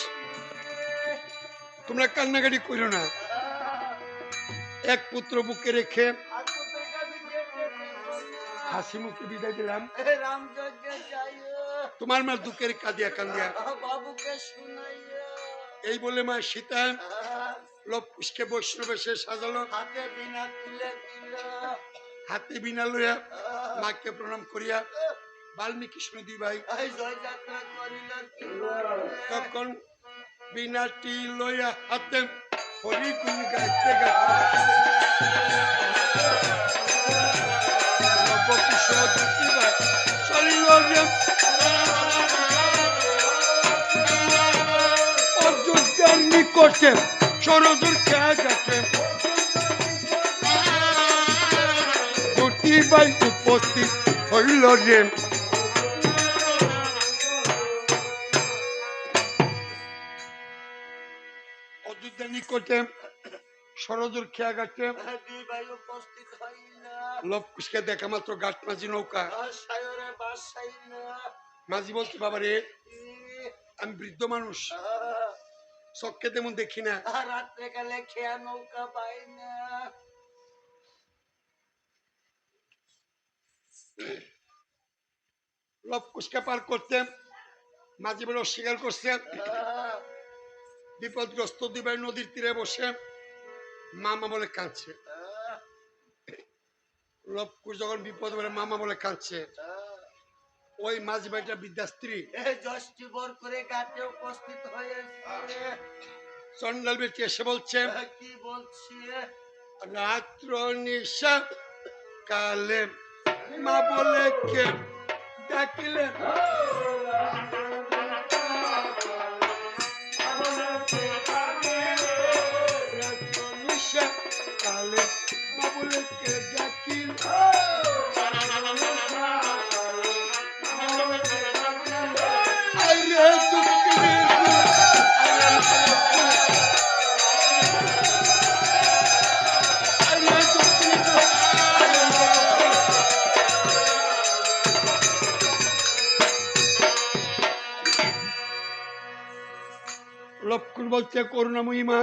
তোমরা কান্নাকাটি করো না। এক পুত্র বুকে রেখে আর পুত্রের কাছে যেতে দিব না। হাসি মুখে বিদায় দিলাম। রামযজ্ঞে যাইও, তোমার মা দুঃখের কাঁদিয়া কান্দিয়া বাবুকে শুনাইও। এই বলে মা সীতা লবকুশকে বৈষ্ণবেশে সাজালো, হাতে বিনা তুলে দিল। হাতে বিনা লইয়া মাকে প্রণাম করিয়া বাল্মীকি শুনে দুই ভাই এই জয়যাত্রা করিল কিভাবে? তখন বিনাটি লইয়া হাতে হরি গুণ গাইতে গাইতে লবকুশ দুটি ভাই চলিল রে অযোধ্যার নিকটে সরোজের খেয়া কাটে। দুটি ভাই উপস্থিত হইল রে অযোধ্যার নিকটে সরোজের খেয়া ঘাটে। দুই ভাই উপস্থিত হইল। লবকুশকে দেখা মাত্র ঘাট মাঝি নৌকা। সায়রে বাসাইল। মাঝি বলছে, বাবা রে, আমি বৃদ্ধ মানুষ, চক্ষে তেমন দেখি না, রাত্রে কালে খেয়া নৌকা পাই না। লবকুশকে পার করতে মাঝি বলে অস্বীকার করছে। বিপদগ্রস্ত দুই ভাই নদীর তীরে বসে মামা বলে কাঁদছে। লবকুশ যখন বিপদ বলে মামা বলে কাঁদছে, ওই মাঝি ভাইটা বিদ্যাস্ত্রী যষ্টি বর করে ঘাটে উপস্থিত হয়েছে। চন্ডাল বেটি এসে বলছে, কি বলছি? রাত্র নিশা কালে মা বলে কে ডাকিলে রাত্র নিশা কালে মা বলে কে ডাকিল আরে দুঃখের লবকুশ বলছে, করুণাময়ী মা,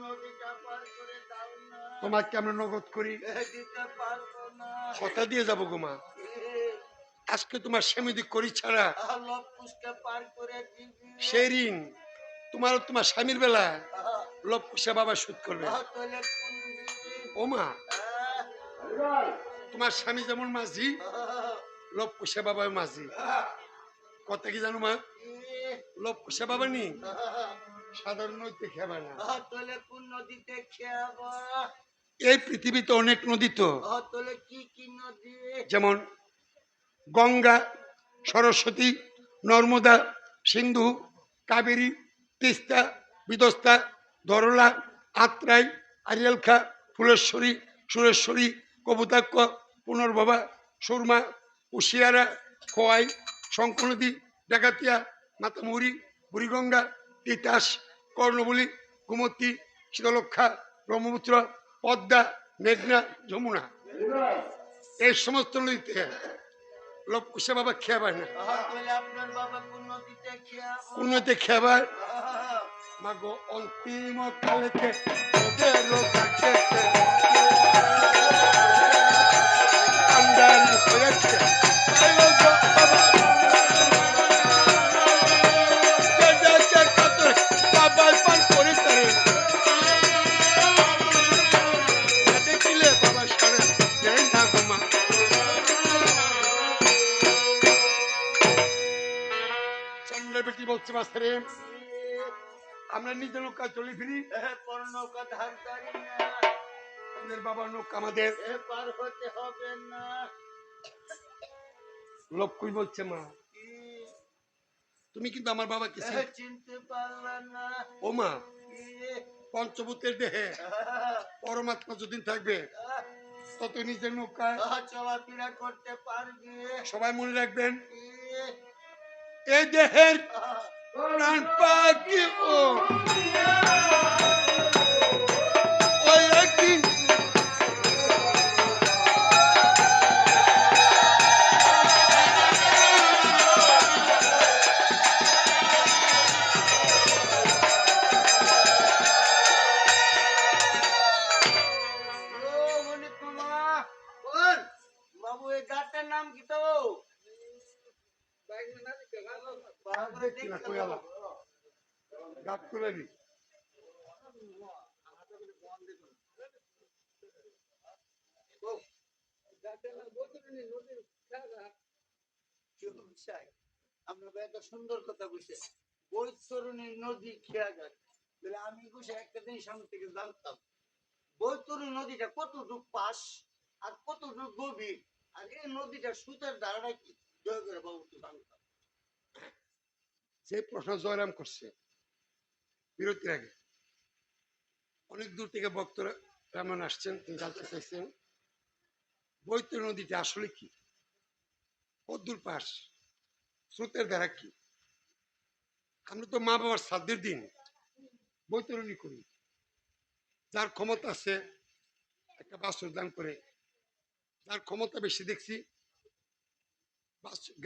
নদীটা পার করে দাও না। তোমাকে আমরা নগদ করি, দিতে পারবো না। কথা দিয়ে যাবো গো মা। আজকে তোমার স্বামী করি ছাড়া লবকুশকে পার করে দিবি। সেই ঋণ তোমার স্বামীর বেলা লবকুশে বাবা শোধ করবে। তাহলে কোন দিবি? ও মা, তোমার স্বামী যেমন মাঝি, লবকুশে বাবা মাঝি। কথা কি জানো মা, লবকুশে বাবা নি সাধারণ নদীতে খেবা না। তাহলে কোন নদীতে খেয়াবা? এই পৃথিবীতে অনেক নদী তো, তাহলে কি কি নদী? যেমন গঙ্গা, সরস্বতী, নর্মদা, সিন্ধু, কাবেরী, তিস্তা, বিদস্তা, ধরলা, আত্রাই, আরিয়ালখা, ফুলেশ্বরী, সুরেশ্বরী, কবুতাক্ষ, পুনর্ভবা, সুরমা, কুশিয়ারা, খোয়াই, শঙ্কনদী, ডাকাতিয়া, মাতামুহুরী, বুড়িগঙ্গা, তিতাস, কর্ণবলী, গোমতী, শীতলক্ষা, ব্রহ্মপুত্র, পদ্মা, মেঘনা, যমুনা, এই সমস্ত নদীতে লবকুশে বাবা খেয়াবার না। তাহলে আপনার বাবা কোন নদীতে খেয়াবা? কোন নদীতে খেয়াবার মাগো অন্তিম কালেতে ওদের কাছে আন্দার হয়েছে বলছে মাস্টারে, আমরা নিজের নৌকা চলে ফিরি, পর নৌকা ধার করি না। আমাদের বাবার নৌকা আমাদের পার হতে হবে না। লবকুশ বলছে, মা তুমি কিন্তু আমার বাবাকে চিনতে পারলা না। ও মা, পঞ্চভূতের দেহে পরমাত্মা যতদিন থাকবে তত নিজের নৌকায় চলাফেরা করতে পারবে। সবাই মনে রাখবেন, এই দেহের প্রাণ পাখি ওই একদিন দেখছি না কই আলা গাত করে দি আপনার একটা সুন্দর কথা বলছে বৈতরণী নদী খেয়া যায় বলে আমি বসে একটা দিন সামনে থেকে জানতাম বৈতরণী নদীটা কতটুক পাশ আর কতটুক গভীর আর এই নদীটা সুতার ধারাটা কি দয়া করে বাবু তো জানতাম যে প্রশ্ন জয়রাম করছে বিরতির আগে অনেক দূর থেকে বক্তরা রামন আসছেন তিনি জানতে চাইছেন বৈতরণী নদীটা আসলে কি কদ্দূর পাশ স্রোতের ধারা কি আমরা তো মা বাবার শ্রাদ্ধের দিন বৈতরণী করি যার ক্ষমতা আছে একটা বাছুর দান করে যার ক্ষমতা বেশি দেখছি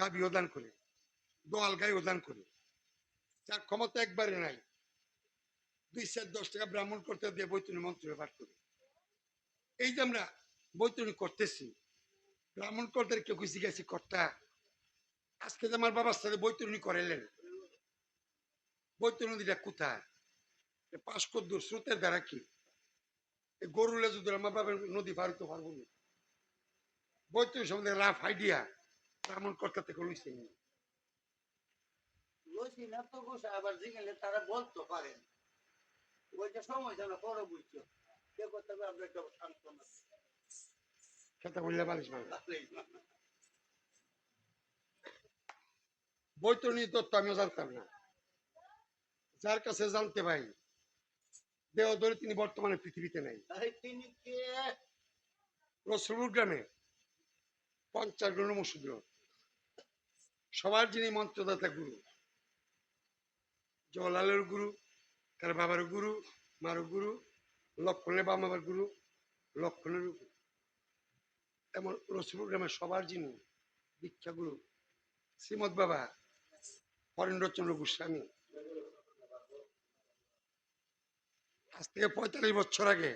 গাভীও দান করে দোয়াল গাইও দান করে যার ক্ষমতা একবারে নাই 2-10 টাকা ব্রাহ্মণ করতে দিয়ে বৈতরণী মন্ত্র পাঠ করে এই যে আমরা বৈতরণী করতেছি ব্রাহ্মণ করতে কেউ কিছু গেছি কর্তা আজকে যে আমার বাবার সাথে বৈতরণী করাইলেন বৈতরণী নদীটা কোথায় পাশ কদ্দুর স্রোতের দ্বারা কি গরুলে যদি আমার বাবার নদী পার হইতে পারবো না বৈতরণী সম্বন্ধে রাফ আইডিয়া ব্রাহ্মণ কর্তা থেকে লইছে লইছি না তো বসে আবার জিগেলে তারা বলতে পারেন ওইটা সময় যেন বড় বুঝছো সে করতে হবে আমরা একটা শান্ত না খেতে বললে বালিশ মারবে বৈতরণী তত্ত্ব আমিও জানতাম না যার কাছে জানতে পাই দেহ ধরে তিনি বর্তমানে পৃথিবীতে নাই তিনি কে রসুলপুর গ্রামে 50 জন মুসুদ্র সবার যিনি মন্ত্রদাতা গুরু জওয়ালালের গুরু তার বাবার গুরু মারো গুরু লক্ষণের বাবার গুরু লক্ষণের গুরু এমন রসুলপুর গ্রামের সবার যিনি দীক্ষা গুরু শ্রীমৎ বাবা হরেন্দ্রচন্দ্র গোস্বামী আজ থেকে 45 বছর আগে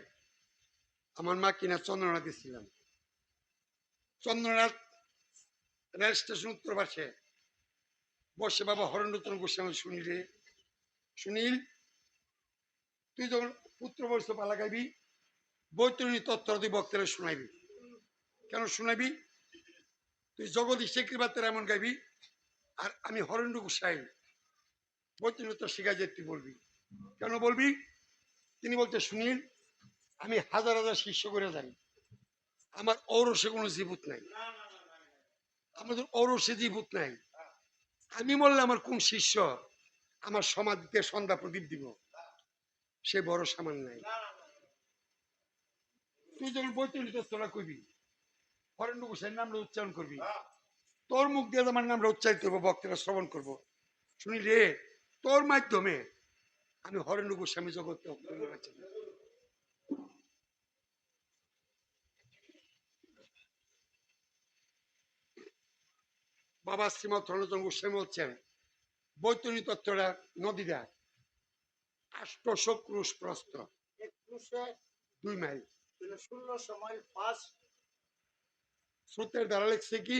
আমার মা কিনা চন্দ্রনাথে ছিলাম চন্দ্রনাথ রেল স্টেশন উত্তর পাশে বসে বাবা হরেন্দ্রচন্দ্র গোস্বামী সুনীল তুই যখন পুত্র বয়স পালা গাইবি বৈতরণী তত্ত্ব তুই বক্তারে শোনাইবি কেন শোনাবি তুই জগদীশ শেখির এমন গাইবি আর আমি হরেন্দ্র গোস্বামী বৈতরণী তো শিখা যেতে বলবি কেন বলবি তিনি বলতে সুনীল আমি হাজার হাজার শিষ্য করে যাই আমার ঔরসে কোনো জীবুত নাই আমাদের ঔরসে জীবুত নাই আমি বললে আমার কোন শিষ্য আমার সমাধিতে সন্ধ্যা প্রদীপ দিব সে বড় সামান নাই তুই যখন বৈতরণী তোরা কইবি হরেন্দ্র গোস্বামীর নামটা উচ্চারণ করবি তোর মুখ দিয়ে আমার নামটা উচ্চারিত করবো বক্তারা শ্রবণ করবো শুনি রে তোর মাধ্যমে আমি হরেন্দ্র গোস্বামী জগৎ বাবা শ্রীমৎ হরেন্দ্র গোস্বামী বলছেন বৈতরণী তত্ত্বটা নদীটা 800 ক্রুশ প্রস্থ 2 মাইল 1600 মাইল পাস স্রোতের দ্বারা লেগছে কি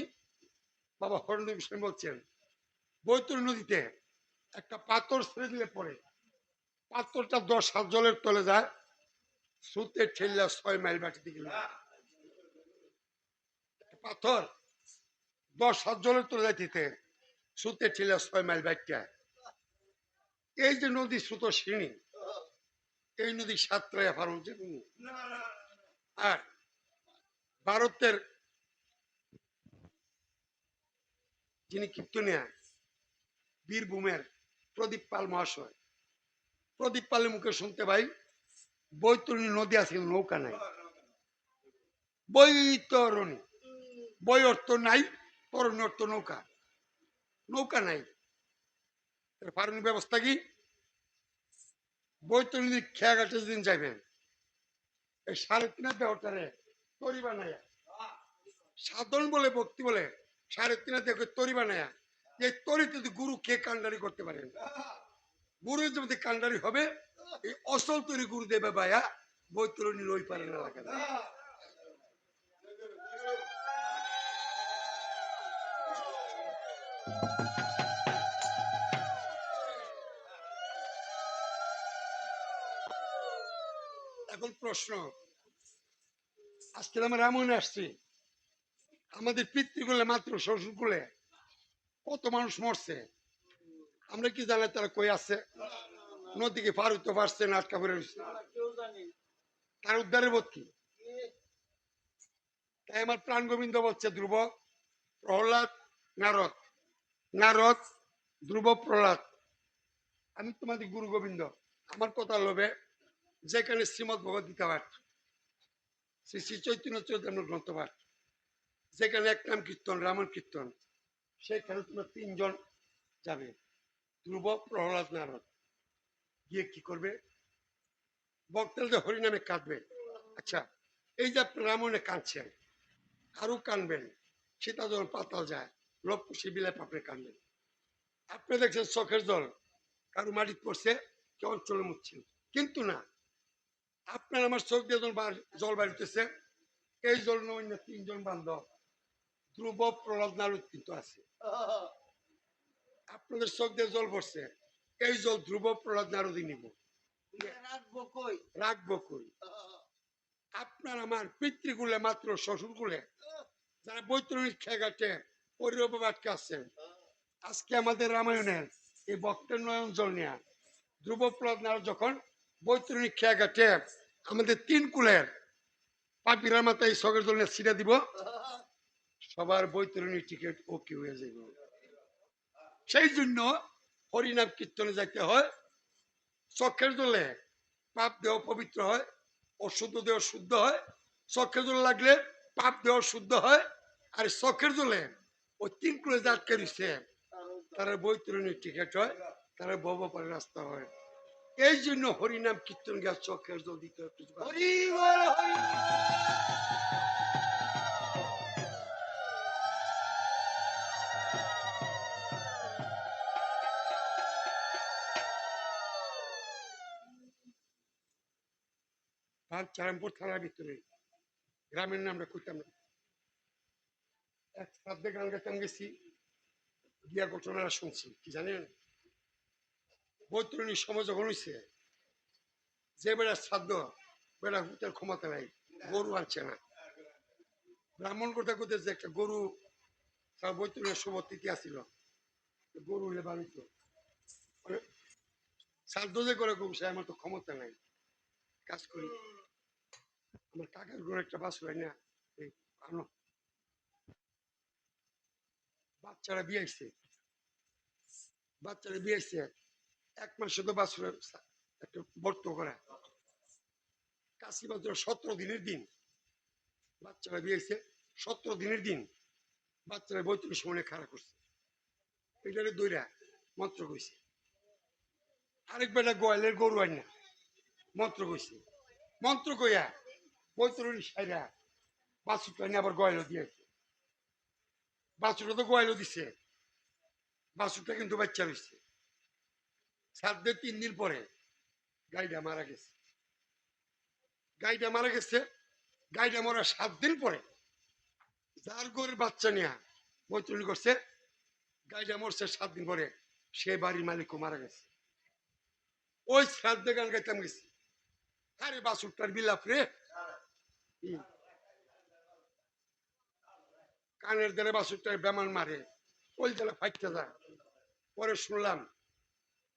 বাবা হরেন্দ্র গোস্বামী বলছেন বৈতরণী নদীতে একটা পাথর ছেড়ে দিলে পরে পাথরটা 10 হাত জলের তলে যায় স্রোতের ঠেললা 6 মাইল বাটিতে গেল পাথর 10 হাত জলের তলে যাইতে স্রোতের ঠেললা 6 মাইল বাটিটা এই যে নদী স্রোত শ্রেণী এই নদী সাতরায় ফারুন যে আর ভারতের যিনি কীর্তনিয়া বীরভূমের প্রদীপ পাল মহাশয় প্রদীপ পালের মুখে শুনতে পাই বৈতরণী নদী আছে নৌকা নাই বৈতরণী বই অর্থ নাই তরণী অর্থ নৌকা নৌকা নাই ফারুনি ব্যবস্থা কি বৈতরণী খেয়াঘাটে যেদিন যাবেন এই 3.5 দেহটারে তরি বানায়া সাধারণ বলে ভক্তি বলে 3.5 দেহ তরি বানায়া এই তরিতে যদি গুরু কে কান্ডারি করতে পারেন গুরু যদি কান্ডারি হবে এই অসল তরি গুরু দেবে ভাইয়া বৈতরণী লই পারে না লাগে এখন প্রশ্ন, আজকে আমরা এমন আসছি, আমাদের পিতৃকুলে মাত্র শ্বশুরকুলে কত মানুষ মরছে, আমরা কি জানি তারা কই আছে? নদীকে পার হইতে পারছে না, আটকা পড়ে রয়েছে। কেউ জানি তার উদ্ধারের বোধ কি? তাই আমার প্রাণ গোবিন্দ বলছে, ধ্রুব, প্রহ্লাদ, নারদ, নারদ, ধ্রুব, প্রহ্লাদ, আমি তোমাদের গুরু গোবিন্দ। আমার কথা লোভে যেখানে শ্রীমদ ভগবদ গীতা পাঠ, শ্রী শ্রী চৈতন্য চৈতন্য গ্রন্থ পাঠ, যেখানে এক নাম কীর্তন, রামায়ণ কীর্তন, সেখানে তোমরা তিনজন যাবে, ধ্রুব, প্রহ্লাদ, নারদ। গিয়ে কি করবে? ভক্তদের হরিনামে কাঁদবে। আচ্ছা, এই যে আপনি রামায়ণে কাঁদছেন, আরো কানবেন। সীতা যখন পাতাল যায়, লোক খুশি বিলাপ আপনি কানবেন। আপনি দেখছেন চোখের জল কারো মাটি পড়ছে, কেউ চলে মুচ্ছেন, কিন্তু না, আপনার আমার চোখ দিয়ে যখন জল বাড়িতেছে, এই জল অন্য তিনজন বান্ধব ধ্রুব, প্রহ্লাদ, নারদ কিন্তু আছে। আপনাদের চোখ দিয়ে জল পড়ছে, এই জল ধ্রুব, প্রহ্লাদ, নারদই নিব। রাখবো কই? রাখবো কই? আপনার আমার পিতৃকুলে মাত্র শ্বশুরকুলে যারা বৈতরণী খেয়াঘাটে পরিরূপে আটকে আসছেন, আজকে আমাদের রামায়ণের এই ভক্তের নয়ন জল নেয়া ধ্রুব, প্রহ্লাদ, নারদ যখন বৈতরণী খেয়াঘাটে আমাদের তিন কুলের পাপিরা মাথায় এই সগের জল নিয়ে ছিঁড়ে দিব, সবার বৈতরণী টিকিট ওকে হয়ে যাবে। সেই জন্য হরিনাম কীর্তনে যাইতে হয়। চক্ষের জলে পাপ দেহ পবিত্র হয়, অশুদ্ধ দেহ শুদ্ধ হয়। চক্ষের জলে লাগলে পাপ দেহ শুদ্ধ হয়। আর চক্ষের জলে ওই তিন কুলে যে আটকে রয়েছে, তারা বৈতরণীর টিকিট হয়, তারা ভবপারের রাস্তা হয়। এই জন্য হরিনাম কীর্তন গিয়ে চক্ষের জল দিতে হয়। হরি বল হরি। চারামপুর থানার ভিতরে, গ্রামের নামটা করতাম না, এক শ্রাদ্ধে গান গাইতাম গেছি, গিয়া ঘটনাটা শুনছি কি জানেন? বৈতরণীর সময় যখন হয়েছে, যে বেড়া শ্রাদ্ধ, বেড়া হুতের ক্ষমতা নাই, গরু আনছে না। ব্রাহ্মণ কথা করতে যে একটা গরু তার বৈতরণের শুভ তিথি আসছিল, গরু হলে বানিত শ্রাদ্ধ যে করে গরু, সে আমার তো ক্ষমতা নাই, কাজ করি। আমার কাকার গরু একটা বাছুর হয় না, এই আনো, বাচ্চারা বিয়েছে, বাচ্চারা বিয়েছে, 1 মাস শুধু বাছুর একটা বর্ত করা, কাশি বাছুর 17 দিনের দিন বাচ্চারা বিয়েছে, 17 দিনের দিন বাচ্চারা বৈতরণীর সময় খাড়া করছে, এটারে দইরা মন্ত্র কইছে। আরেক বেটা গোয়ালের গরু আন না, মন্ত্র কইছে, মন্ত্র কইয়া বৈতরণী সাইরা বাছুরটা নিয়ে আবার গোয়ালও দিয়েছে। বাছুরটা তো গোয়ালও দিছে, বাছুরটা কিন্তু বাচ্চা রয়েছে। 3 দিন পরে গাইটা মারা গেছে। গাইটা মারা গেছে, গাইটা মরা 7 দিন পরে যার গরুর বাচ্চা নিয়ে বৈতরণী করছে, গাইটা মরছে 7 দিন পরে, সে বাড়ির মালিকও মারা গেছে। ওই শ্রাদ্ধে গান গাইতাম গেছি, আরে বাছুরটার বিলাপ রে, কানের দ্বারে বাছুরটার বেমান মারে, ওই দ্বারা ফাইটতে যায়। পরে শুনলাম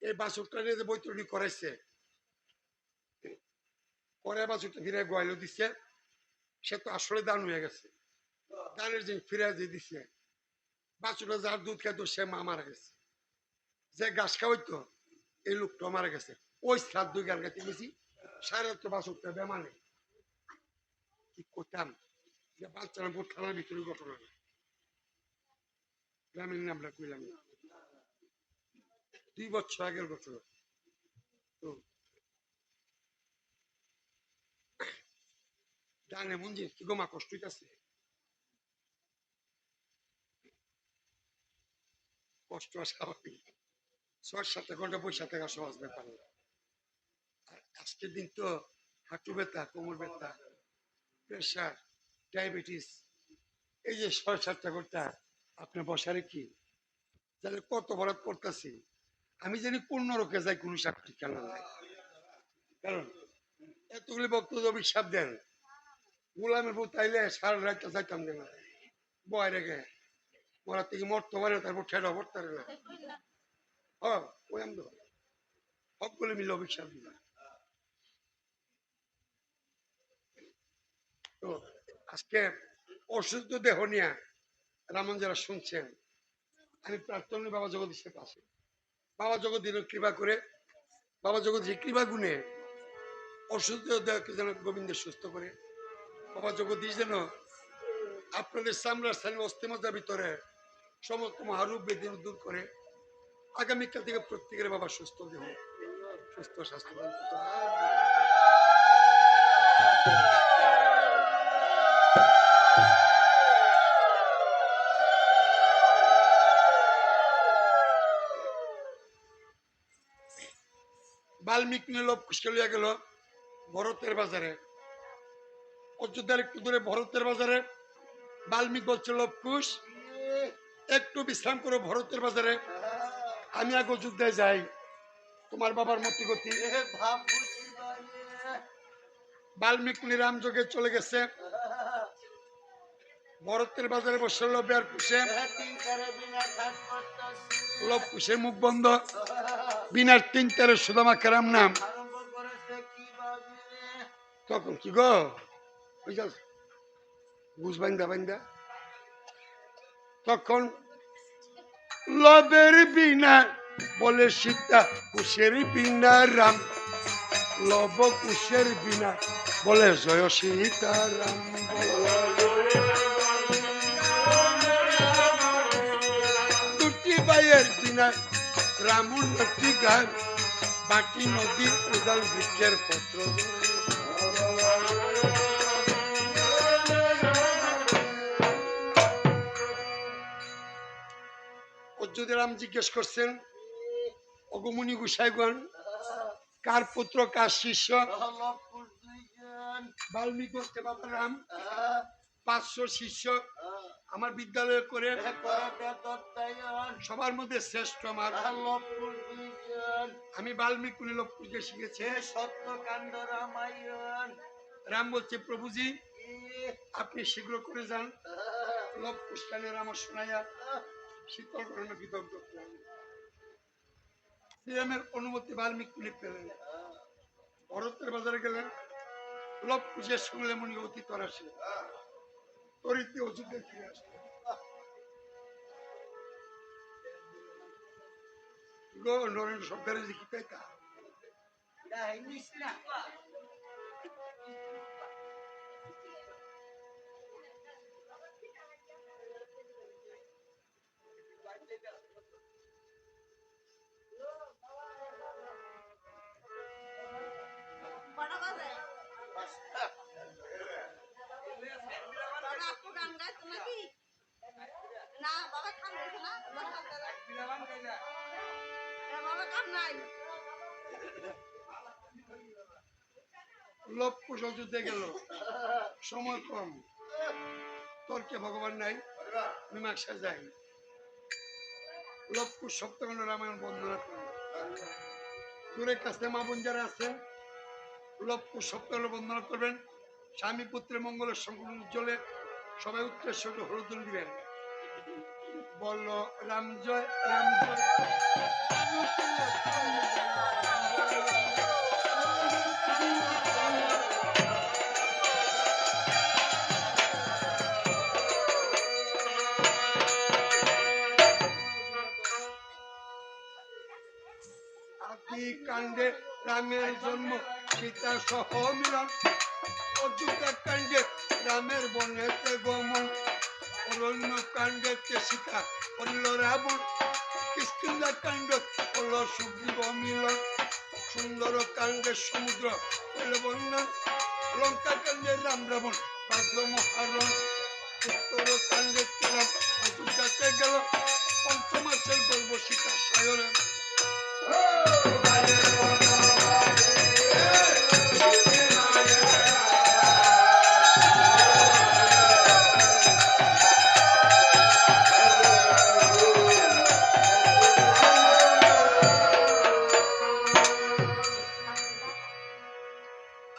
এই বাছুরটা নিয়ে যে বৈতরণী করাইছে, পরে বাছুরটা ফিরে গোয়ালো দিচ্ছে, সে তো আসলে দান হয়ে গেছে, দানের যে ফিরে যে দিচ্ছে, বাছুরটা যার দুধ খাইতো সে মা মারা গেছে, যে ঘাস খাওয়াইতো এই লোকটা মারা গেছে। ওই শ্রাদ্ধ গান গাইতে গেছি, সারা তো বাছুরটা বেমানে কি করতাম, যে বাচ্চারা থানার ভিতরে ঘটনা, গ্রামের নামটা কইলাম না, 2 বছর আগের ঘটনা। তো ডানে মঞ্জি কি গোমা কষ্ট হইতাছে, কষ্ট স্বাভাবিক, 6-7 ঘন্টা বসে থাকা সহজ ব্যাপার না। আর আজকের দিন তো হাঁটু ব্যথা, কোমর ব্যথা, প্রেশার, ডায়াবেটিস, এই যে 6-7 ঘন্টা আপনি বসারে কি তাহলে কত বরাদ করতেছি, আমি জানি 15 রোকে যাই কোনো চাকরি কেন নাই। কারণ এতগুলি বক্তব্য অভিশাপ দেন, গোলামের বউ তাইলে সারা রাত যাইতাম না, বয় রেখে ওরা থেকে মরতে পারে, তারপর ঠেটা পড়তে পারে না। হ্যাঁ ওই আমি সকলে মিলে অভিশাপ দিলাম। তো আজকে অসুস্থ দেহ নিয়ে রামন যারা শুনছেন, আমি প্রার্থনা বাবা জগদীশের পাশে, বাবা জগদীশ কৃপা করে, বাবা জগদীশের কৃপা গুণে অসুস্থ দেহকে যেন গোবিন্দ সুস্থ করে, বাবা জগদীশ যেন আপনাদের চামড়ার স্থানীয় অস্থিমজ্জার ভিতরে সমস্ত মহারূপ বেদিন দূর করে আগামীকাল থেকে প্রত্যেকের বাবা সুস্থ দেহ, সুস্থ স্বাস্থ্যবান। বাল্মীকি লোক খুশকে লইয়া গেল ভরতের বাজারে, অযোধ্যার একটু দূরে ভরতের বাজারে। বাল্মীকি বলছে লবকুশ একটু বিশ্রাম করো ভরতের বাজারে, আমি আগে অযোধ্যায় যাই, তোমার বাবার মতি গতি। বাল্মীকি রামযোগে চলে গেছে, ভরতের বাজারে বসে লবের কুশে, লবকুশে মুখ বন্ধ, বিনার 3 তারে সুদামা কেরাম নাম। তখন কি গো বুঝ বান্ধা বান্ধা, তখন লবের বিনা বলে সীতা, কুশের বিনা রাম, লব কুশের বিনা বলে জয় সীতারাম। দুটি ভাইয়ের বিনা রামুন নদী গান, বাটি নদী উদাল বৃক্ষের পত্র। অযোধ্যা রাম জিজ্ঞেস করছেন, অগমুনি গোসাইগণ কার পুত্র কার শিষ্য? বাল্মীকি হচ্ছে বাবা রাম, 500 শিষ্য আমার বিদ্যালয়ে করে, সবার মধ্যে শ্রেষ্ঠ আমার। আমি বাল্মীকি লবকুশকে শিখেছি সত্যকাণ্ড রামায়ণ। রাম বলছে প্রভুজি আপনি শীঘ্র করে যান, লবকুশ কানে রাম শোনাইয়া শীতল গরমে বিদগ্ধ শ্রীরামের অনুমতি বাল্মীকি পেলেন। ভরতের বাজারে গেলেন, লবকুশের সঙ্গে মনি অতি তরাসে তরিতে অযোধ্যায় ফিরে আসলেন। গো নরেন্দ্র সরকারের লিখিত কা লবকুশ অযোধ্যা গেল, সময় কম, তর্কে ভগবান নাই, মীমাংসা যাই। লবকুশ সপ্তকাণ্ড রামায়ণ বন্দনা করল, দূরের কাছে মা বোন যারা আছেন লবকুশ সপ্তকাণ্ড বন্দনা করবেন, স্বামী পুত্রের মঙ্গলের সংকল্প উজ্জ্বলে সবাই উত্তরের সঙ্গে হলুদুল দিবেন। বল রাম জয়, রাম জয়। আদি কাণ্ডে রামের জন্ম, সীতা সহ মিলন, অযোধ্যা কাণ্ডে রামের বনেতে গমন, অরণ্য কাণ্ডে সীতা হরিল রাবণ, কিষ্কিন্ধা কাণ্ড হল সুগ্রীব মিলন, সুন্দর কাণ্ডে সমুদ্র হইল বন্যা, লঙ্কা কাণ্ডে রাম রাবণ বাঁধল মহারণ, উত্তর কাণ্ডে রাম অযোধ্যাতে গেল, পঞ্চমাসের গর্ব সীতা সায়রে।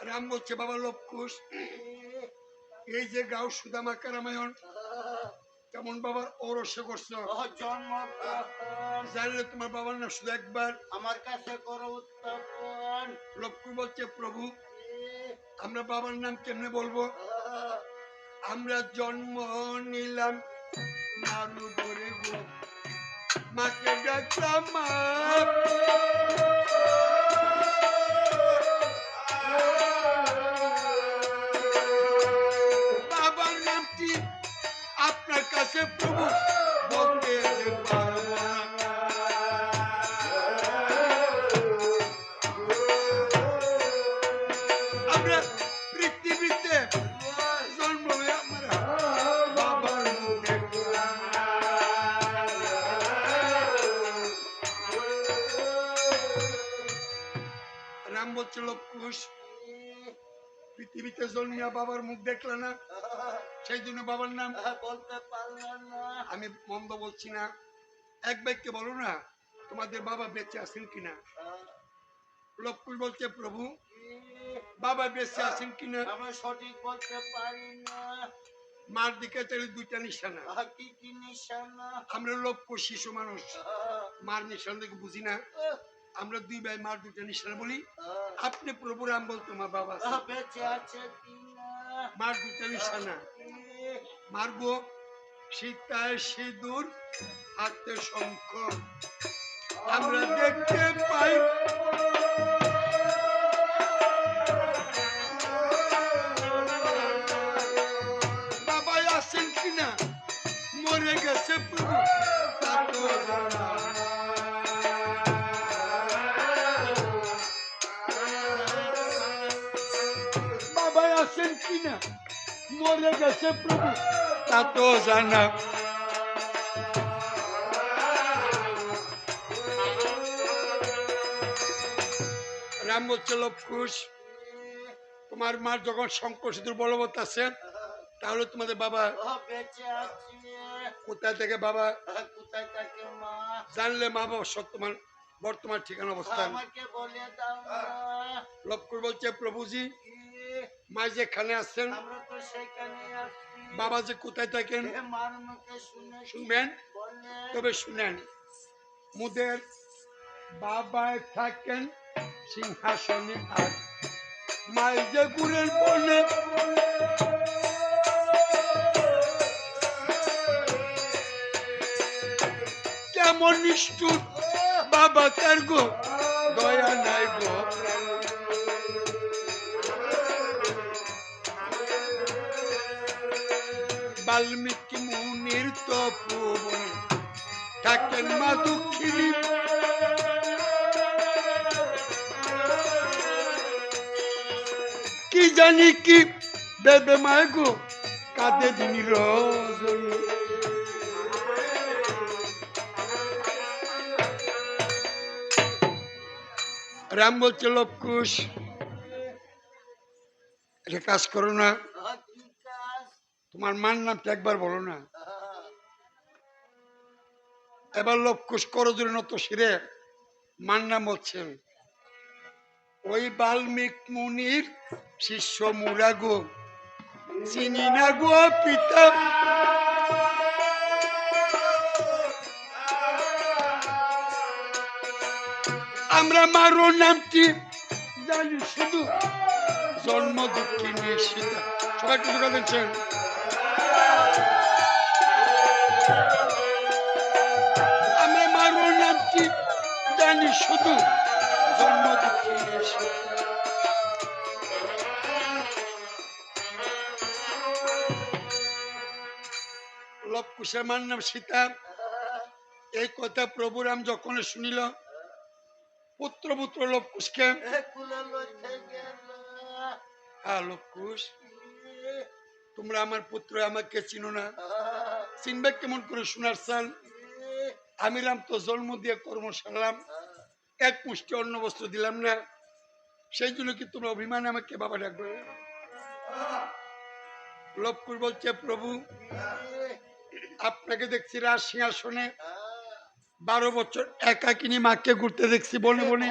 রাম এই যে গাও সুদামাকা রামায়ণ কেমন বাবার ঔরসে করছো? জন্মগ্রহণ জানলে তোমার বাবার নাম শুধু একবার। আমার কাছে করো উত্থাপন। লক্ষ্মী বলছে প্রভু আমরা বাবার নাম কেমনে বলবো? আমরা জন্ম নিলাম মার উপরে গো, মাকে ডাকলাম মা। বাবার নামটি আপনার কাছে প্রভু বলতে যে পারবো না। আমরা পৃথিবীতে জন্ম হয়ে আমরা বাবার মুখে রাম বলছে লক্ষুষ পৃথিবীতে জন্মিয়া বাবার মুখ দেখলে না, সেই জন্য বাবার নাম বলতে পারলাম না। আমি মন্দ বলছি না। এক ব্যক্তি বলো না তোমাদের বাবা বেঁচে আছেন কিনা? লক্ষুষ বলছে প্রভু বাবা বেঁচে আছেন কিনা আমি সঠিক বলতে পারি না। মার দিকে তাহলে দুইটা নিশানা। কি কি নিশানা? আমরা লক্ষ্য শিশু মানুষ মার নিশানা দেখে বুঝি না। আমরা দুই ভাই মার দুইটা নিশানা বলি। আপনি প্রভু রাম বলতো মা বাবা আছে। বেঁচে আছে কিনা? মার দুইটা নিশানা মারবো সীতায় সিঁদুর হাতে শঙ্খ আমরা দেখতে পাই। বাবাই আছেন কিনা মরে গেছে প্রভু তা তো জানা। বাবাই আছেন কিনা মরে গেছে প্রভু তা তো জানা। রাম বলছে লক্ষুষ তোমার মার যখন সংকট দুর্বলবত আছে তাহলে তোমাদের বাবা বেঁচে আছে। কোথায় থেকে বাবা কোথায় থাকে মা? জানলে মা বাবা সব তোমার বর্তমান ঠিকানা অবস্থান। আমাকে বলে দাও না। লক্ষুষ বলছে প্রভুজি মা যেখানে আছেন আমরা তো সেখানে আছি। বাবা যে কোথায় থাকেন মার মুখে শুনে শুনবেন বলে তবে শুনেন। মুদের বাবায় থাকেন সিংহাসনে আর মাই যে গুরের বনে কেমন নিষ্ঠুর বাবা তার গো দয়া নাই গো। বাল্মীকি মুনির তপোবনে থাকেন মা দুঃখিনী কি জানি কি বেবে মায় গো কাঁদে দিনী রজনী। রাম বলছে লক্ষুষ এটা কাজ করো না কি কাজ? তোমার মার নামটা একবার বলো না। এবার লক্ষুষ করো দূরে নত শিরে মার নাম বলছেন। ওই বাল্মীক মুনির শিষ্য মুরা গো চিনি না গো পিতা। আমরা মারো নামটি জানি শুধু জন্ম দুঃখিনী সীতা। সবাই একটু দোকান দিচ্ছেন। আমরা মারো নামটি জানি শুধু জন্ম দুঃখিনী সীতা। লবকুশের মার নাম সীতা। এই কথা প্রভু রাম যখন শুনিল পুত্র লবকুশকে কুলে লইতে গেল। লবকুশ তোমরা আমার পুত্র আমাকে চিনো না, চিনবে কেমন করে শোনার চান? আমি রাম তো জন্ম দিয়ে কর্ম সারলাম, এক মুষ্টি অন্ন বস্ত্র দিলাম না, সেই জন্য কি তোমরা অভিমানে আমাকে বাবা ডাকবে? লবকুশ বলছে প্রভু আপনাকে দেখছি রাজ সিংহাসনে 12 বছর একাকিনী মাকে ঘুরতে দেখছি বনে বনে।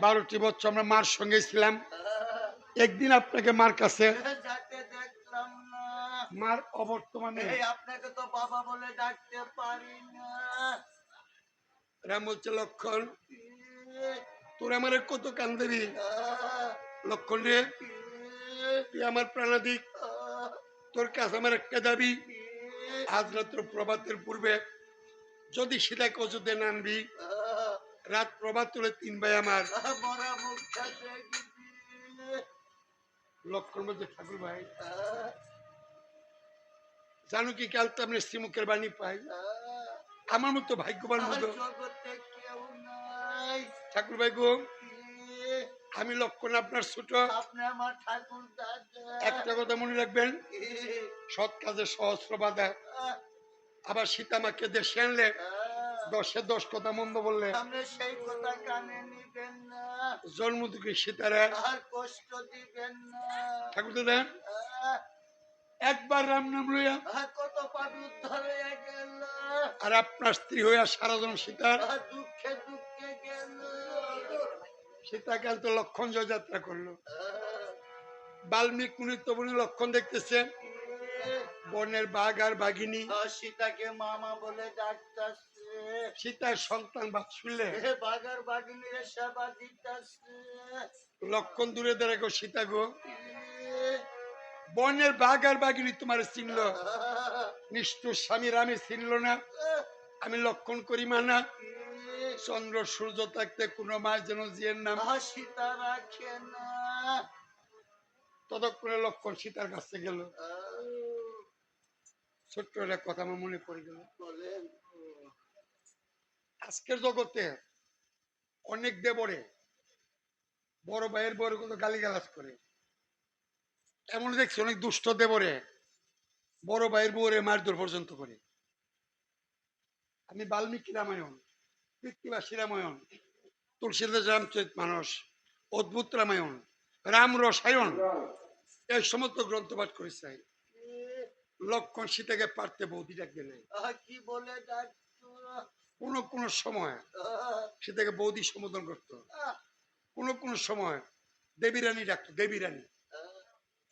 12টি বছর আমরা মার সঙ্গে ছিলাম। একদিন আপনাকে মার কাছে মার অবর্তমানে এই আপনাকে তো বাবা বলে ডাকতে পারি না। রাম বলছে লক্ষণ এ, তোর আমার কত কান্দেবি আহ, লক্ষণ রে এ, তুই আমার প্রাণাধিক আহ, তোর কাছে আমার একটা দাবি এ, আজ রাত্র প্রভাতের পূর্বে যদি সীতাকে অযোধ্যা না আনবি আহ, রাত প্রভাত তুলে 3 ভাই আমার মরা মুখটা দেখবি। লক্ষণ বলছে ঠাকুর ভাই আহ, জানো কি কাল তো আপনি শ্রীমুখের বাণী পাই আহ, আমার মতো ভাগ্যবান আর মতো জগতে কেউ নাই। ঠাকুর ভাই গো এ, আমি লক্ষণ আপনার ছোট আপনি আমার ঠাকুর দাদা। একটা কথা মনে রাখবেন এ, সৎ কাজে সহস্র বাধা আহ, আবার সীতামাকে দেশে আনলে আহ, 10 কথা মন্দ বললে আপনি সেই কথা কানে নিবেন না, জন্ম থেকে সীতারা আর কষ্ট দিবেন না। ঠাকুর দাদা আহ, একবার রাম নাম লইয়া আর কত পাপ উদ্ধার হয়ে গেল, আর আপনার স্ত্রী হইয়া সারা জন সীতার আর দুঃখে দুঃখে গেল। সীতাকে আনতে লক্ষণ জয় যাত্রা করলো আহ, বাল্মীকি মুনি তবুনি লক্ষণ দেখতেছে এ, বনের বাঘ আর বাঘিনী আর সীতাকে মামা বলে ডাকতাছে, সীতার সন্তান বাদ শুনলে এ বাগার বাগিনীর সেবা দিতাছে। লক্ষণ দূরে দাঁড়া গো সীতা গো এ, বনের বাঘ আর বাঘিনী তোমার চিনল আহ, নিষ্ঠুর স্বামী রামে চিনল না আমি লক্ষণ করি মানা এ, চন্দ্র সূর্য থাকতে কোনো মাস যেন জিয়ের নাম আর সীতা রাখে না। ততক্ষণে লক্ষণ সীতার কাছে গেল আহ, ছোট্ট একটা কথা আমার মনে পড়ে গেল বলেন। আজকের জগতে অনেক দেবরে বড় ভাইয়ের বড় কত গালিগালাজ করে এমন দেখছি অনেক দুষ্ট দেবরে বড় ভাইয়ের বউরে মারধর পর্যন্ত করে আমি বাল্মীকি রামায়ণ কৃত্তিবাসী রামায়ণ তুলসীদাস রামচরিত মানস অদ্ভুত রামায়ণ রাম রসায়ন এই সমস্ত গ্রন্থ পাঠ করেছে লক্ষণ সীতাকে পারতে বৌদি ডাকবে নাই কি বলে ডাকতো? কোন সময় সীতাকে বৌদি সম্বোধন করতো কোন সময় দেবী রানী ডাকতো দেবী রানী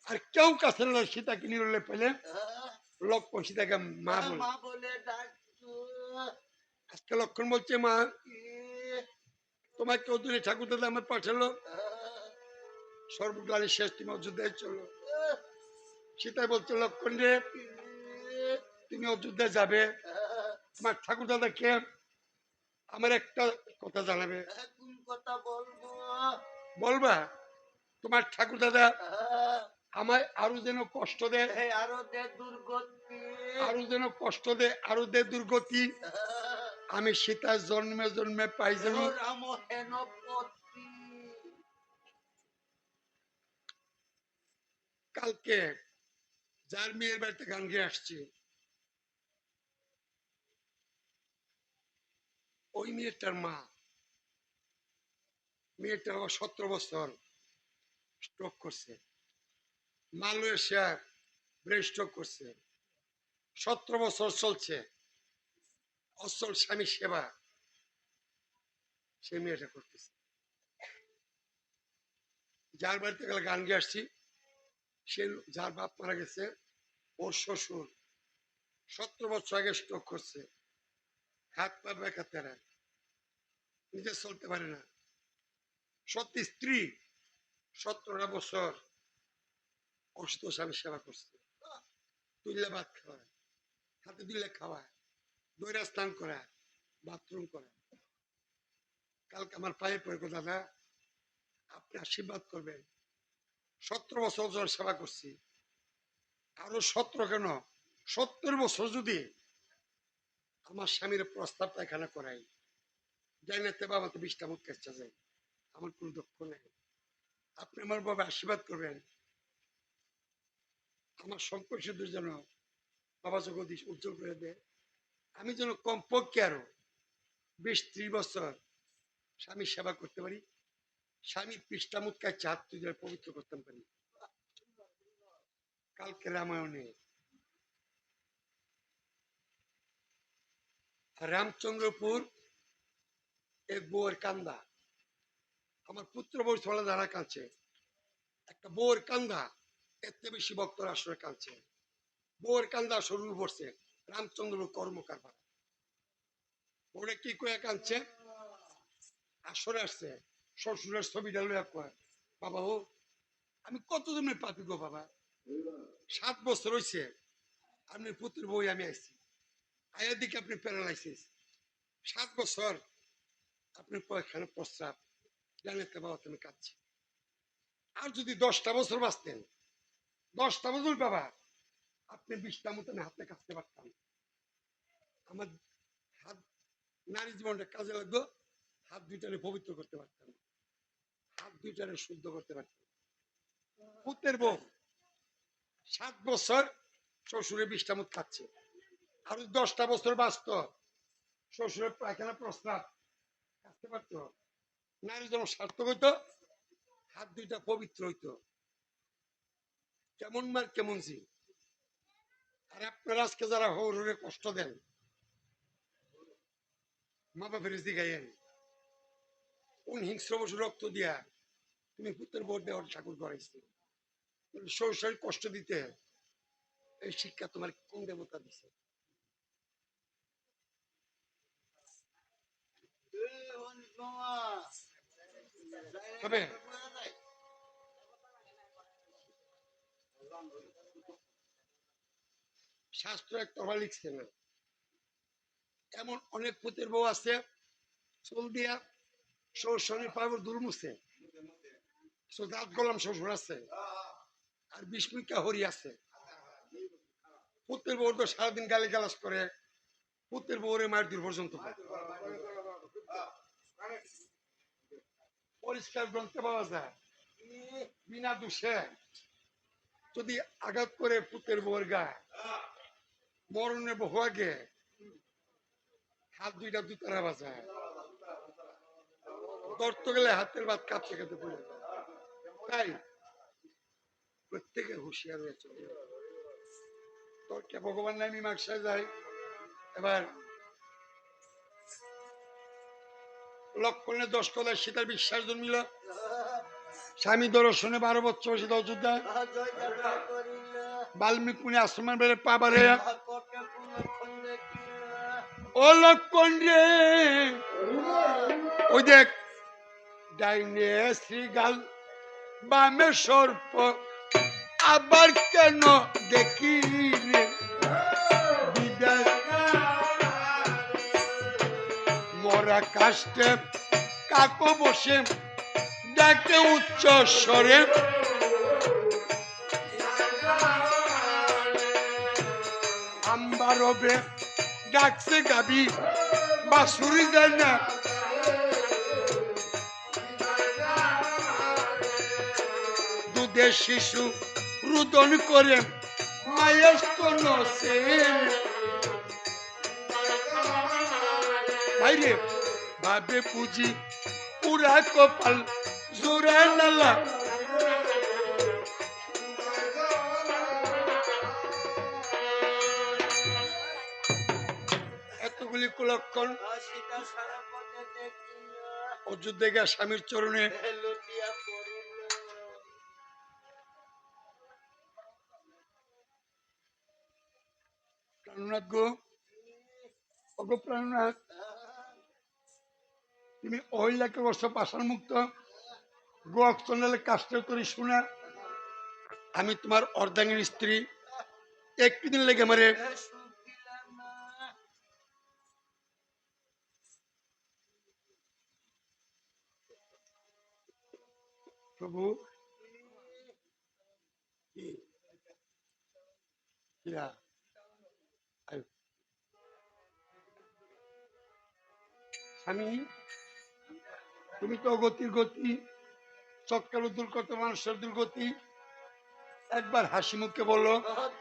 আর কেউ কাছে না সীতাকে নিরলে পেলে লক্ষণ সীতাকে মা বলে মা বলে ডাকতো। আজকে লক্ষণ বলছে মা তোমাকে অদূরে ঠাকুর দাদা আমার পাঠালো সর্বগ্লানি শেষ তুমি অযোধ্যায় চলো সীতাই বলছে লক্ষণ রে তুমি অযোধ্যায় যাবে আমার ঠাকুর দাদাকে আমার একটা কথা জানাবে কোন কথা বলবো? বলবা তোমার ঠাকুর দাদা আমায় আরো যেন কষ্ট দেয় এই আরো দে দুর্গতি, আরো যেন কষ্ট দেয় আরো দে দুর্গতি আমি সীতার জন্মে জন্মে পাই যেন রাম হেনপতি। কালকে যার মেয়ের বাড়িতে গান গিয়ে আসছি ওই মেয়েটার মা মেয়েটার 17 বছর স্ট্রোক করছে মালয়েশিয়া ব্রেন স্ট্রোক করছে 17 বছর চলছে অচল স্বামী সেবা সে মেয়েটা করতেছে যার বাড়িতে গেলে গান গিয়ে আসছি সে যার বাপ মারা গেছে ওর শ্বশুর 17 বছর আগে স্ট্রোক করছে হাত পা বেঁকা তেরা নিজে চলতে পারে না সত্যি স্ত্রী 17টা বছর অসুস্থ স্বামী সেবা করছে তুললে ভাত খাওয়ায় হাতে দিলে খাওয়ায় দইরা স্নান করায় বাথরুম করায় কালকে আমার পায়ে পড়ে গো দাদা আপনি আশীর্বাদ করবেন 17 বছর ধরে সেবা করছি আরো 17 কেন 70 বছর যদি আমার স্বামীর প্রস্তাব পায়খানা করাই যাই না তে বাবা তো 20টা মুখ চেষ্টা যায় আমার কোনো দুঃখ নেই আপনি আমার বাবা আশীর্বাদ করবেন আমার সম্পদ শুধু যেন বাবা জগদীশ উজ্জ্বল করে দেয় আমি যেন কমপক্ষে আরো 20-30 বছর স্বামী সেবা করতে পারি স্বামী পৃষ্ঠা মুৎকায় চাঁদ তুই পবিত্র করতে পারি কালকে রামায়ণে রামচন্দ্রপুর এক বউয়ের কান্দা আমার পুত্র বউ ছড়া যারা কাঁদছে একটা বউয়ের কান্দা এত বেশি ভক্তরা আসলে কাঁদছে বউয়ের কান্দা শুরু পড়ছে রামচন্দ্র কর্মকার পাড়া। ওরে কি কয়ে কাঁদছে, আসরে আসছে শ্বশুরের ছবিটা লইয়া কয়, বাবা ও আমি কতদিনের পাপি গো বাবা, 7 বছর হয়েছে আপনি পুত্র বই আমি আইছি, আয়ের দিকে আপনি প্যারালাইসিস, 7 বছর আপনি পয়খানা প্রস্রাব জানেতে বাবা তুমি কাঁদছি। আর যদি 10টা বছর বাঁচতেন, 10টা বছর বাবা আপনি 20টা মতন হাতে কাঁচতে পারতাম, আমার হাত নারী জীবনটা কাজে লাগতো, হাত দুইটারে পবিত্র করতে পারতাম, হাত দুইটারে শুদ্ধ করতে পারতাম। পুত্রের বউ 7 বছর শ্বশুরে 20টা মত খাচ্ছে, আর 10টা বছর বাঁচত শ্বশুরের পায়খানা প্রস্রাব কাঁচতে পারতো, নারী যেমন সার্থক হইতো, হাত দুইটা পবিত্র হইতো। কেমন মার কেমন জি। আর আপনারা আজকে যারা হৌরে কষ্ট দেন, মা বাপের দিঘাইয়েন, কোন হিংস্র বসু রক্ত দিয়া তুমি পুত্রের বোধ দেওয়ার ঠাকুর করাইছি, শ্বশুর কষ্ট দিতে, এই শিক্ষা তোমার কোন দেবতা দিছে? তবে শাস্ত্র একটা লিখছে না, এমন অনেক পুতের বউ আছে চুল দিয়া শ্বশুরের পাগল দূর মুছে, দাঁত গলাম শ্বশুর আছে, আর বিস্মিকা হরি আছে। পুত্রের বউ তো সারাদিন গালি গালাজ করে, পুত্রের বউরে মায়ের দূর পর্যন্ত পরিষ্কার গ্রন্থে পাওয়া যায়, বিনা দোষে যদি আঘাত করে পুত্রের বউর গায়ে, মরণের বহু আগে হাত দুইটা দুতারা বাজায়, ধরতে গেলে হাতের বাদ কাঁপতে কাঁপতে পড়ে যায়। তাই প্রত্যেকের হুঁশিয়ার হয়ে চলে, তোর কে ভগবান নাই মীমাংসায় যায়। এবার লক্ষণের 10 কথায় সীতার বিশ্বাস জন্মিল, স্বামী দর্শনে 12 বছর বসে অযোধ্যা, বাল্মীকি মুনি আশ্রমের বেড়ে পাবারে, ও লক্ষণ রে ওই দেখ ডাইনে শ্রীগাল বামে সর্প, আবার কেন দেখি রে বিদায় মরা কাষ্টে কাকো বসে ডাকে উচ্চ স্বরে, আম্বারবে ডাকছে গাবি বাসুরি যায় না, দুধের শিশু রুদন করে মায়ের স্তন বাইরে ভাবে পুঁজি পুরা কপাল জোড়া নালা, এতগুলি কুলক্ষণ অযোধ্যা গিয়া স্বামীর চরণে প্রাণনাথ গো, অগো প্রাণনাথ, তুমি অহিলাকে বর্ষ পাষাণ মুক্ত গো অক্সনালে কাষ্টের তরি শোনা, আমি তোমার অর্ধাঙ্গীর স্ত্রী, একদিন লেগে মারে প্রভু স্বামী, তুমি তো গতির গতি, চক্কার দুর্গত মানুষের দুর্গতি, একবার হাসি মুখে বলো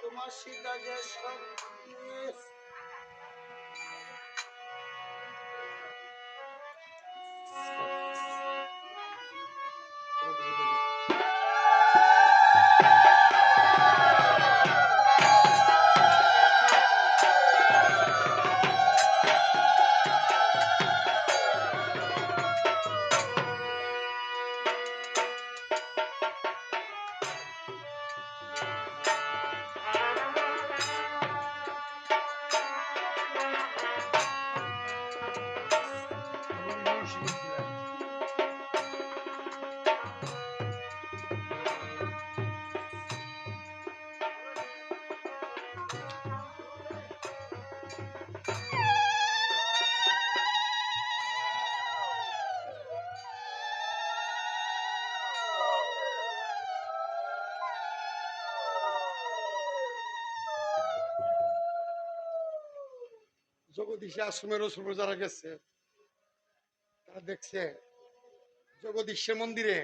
তোমার সীতা যে জগদীশে আশ্রমে রসুল যারা গেছে তারা দেখছে জগদীশের মন্দিরে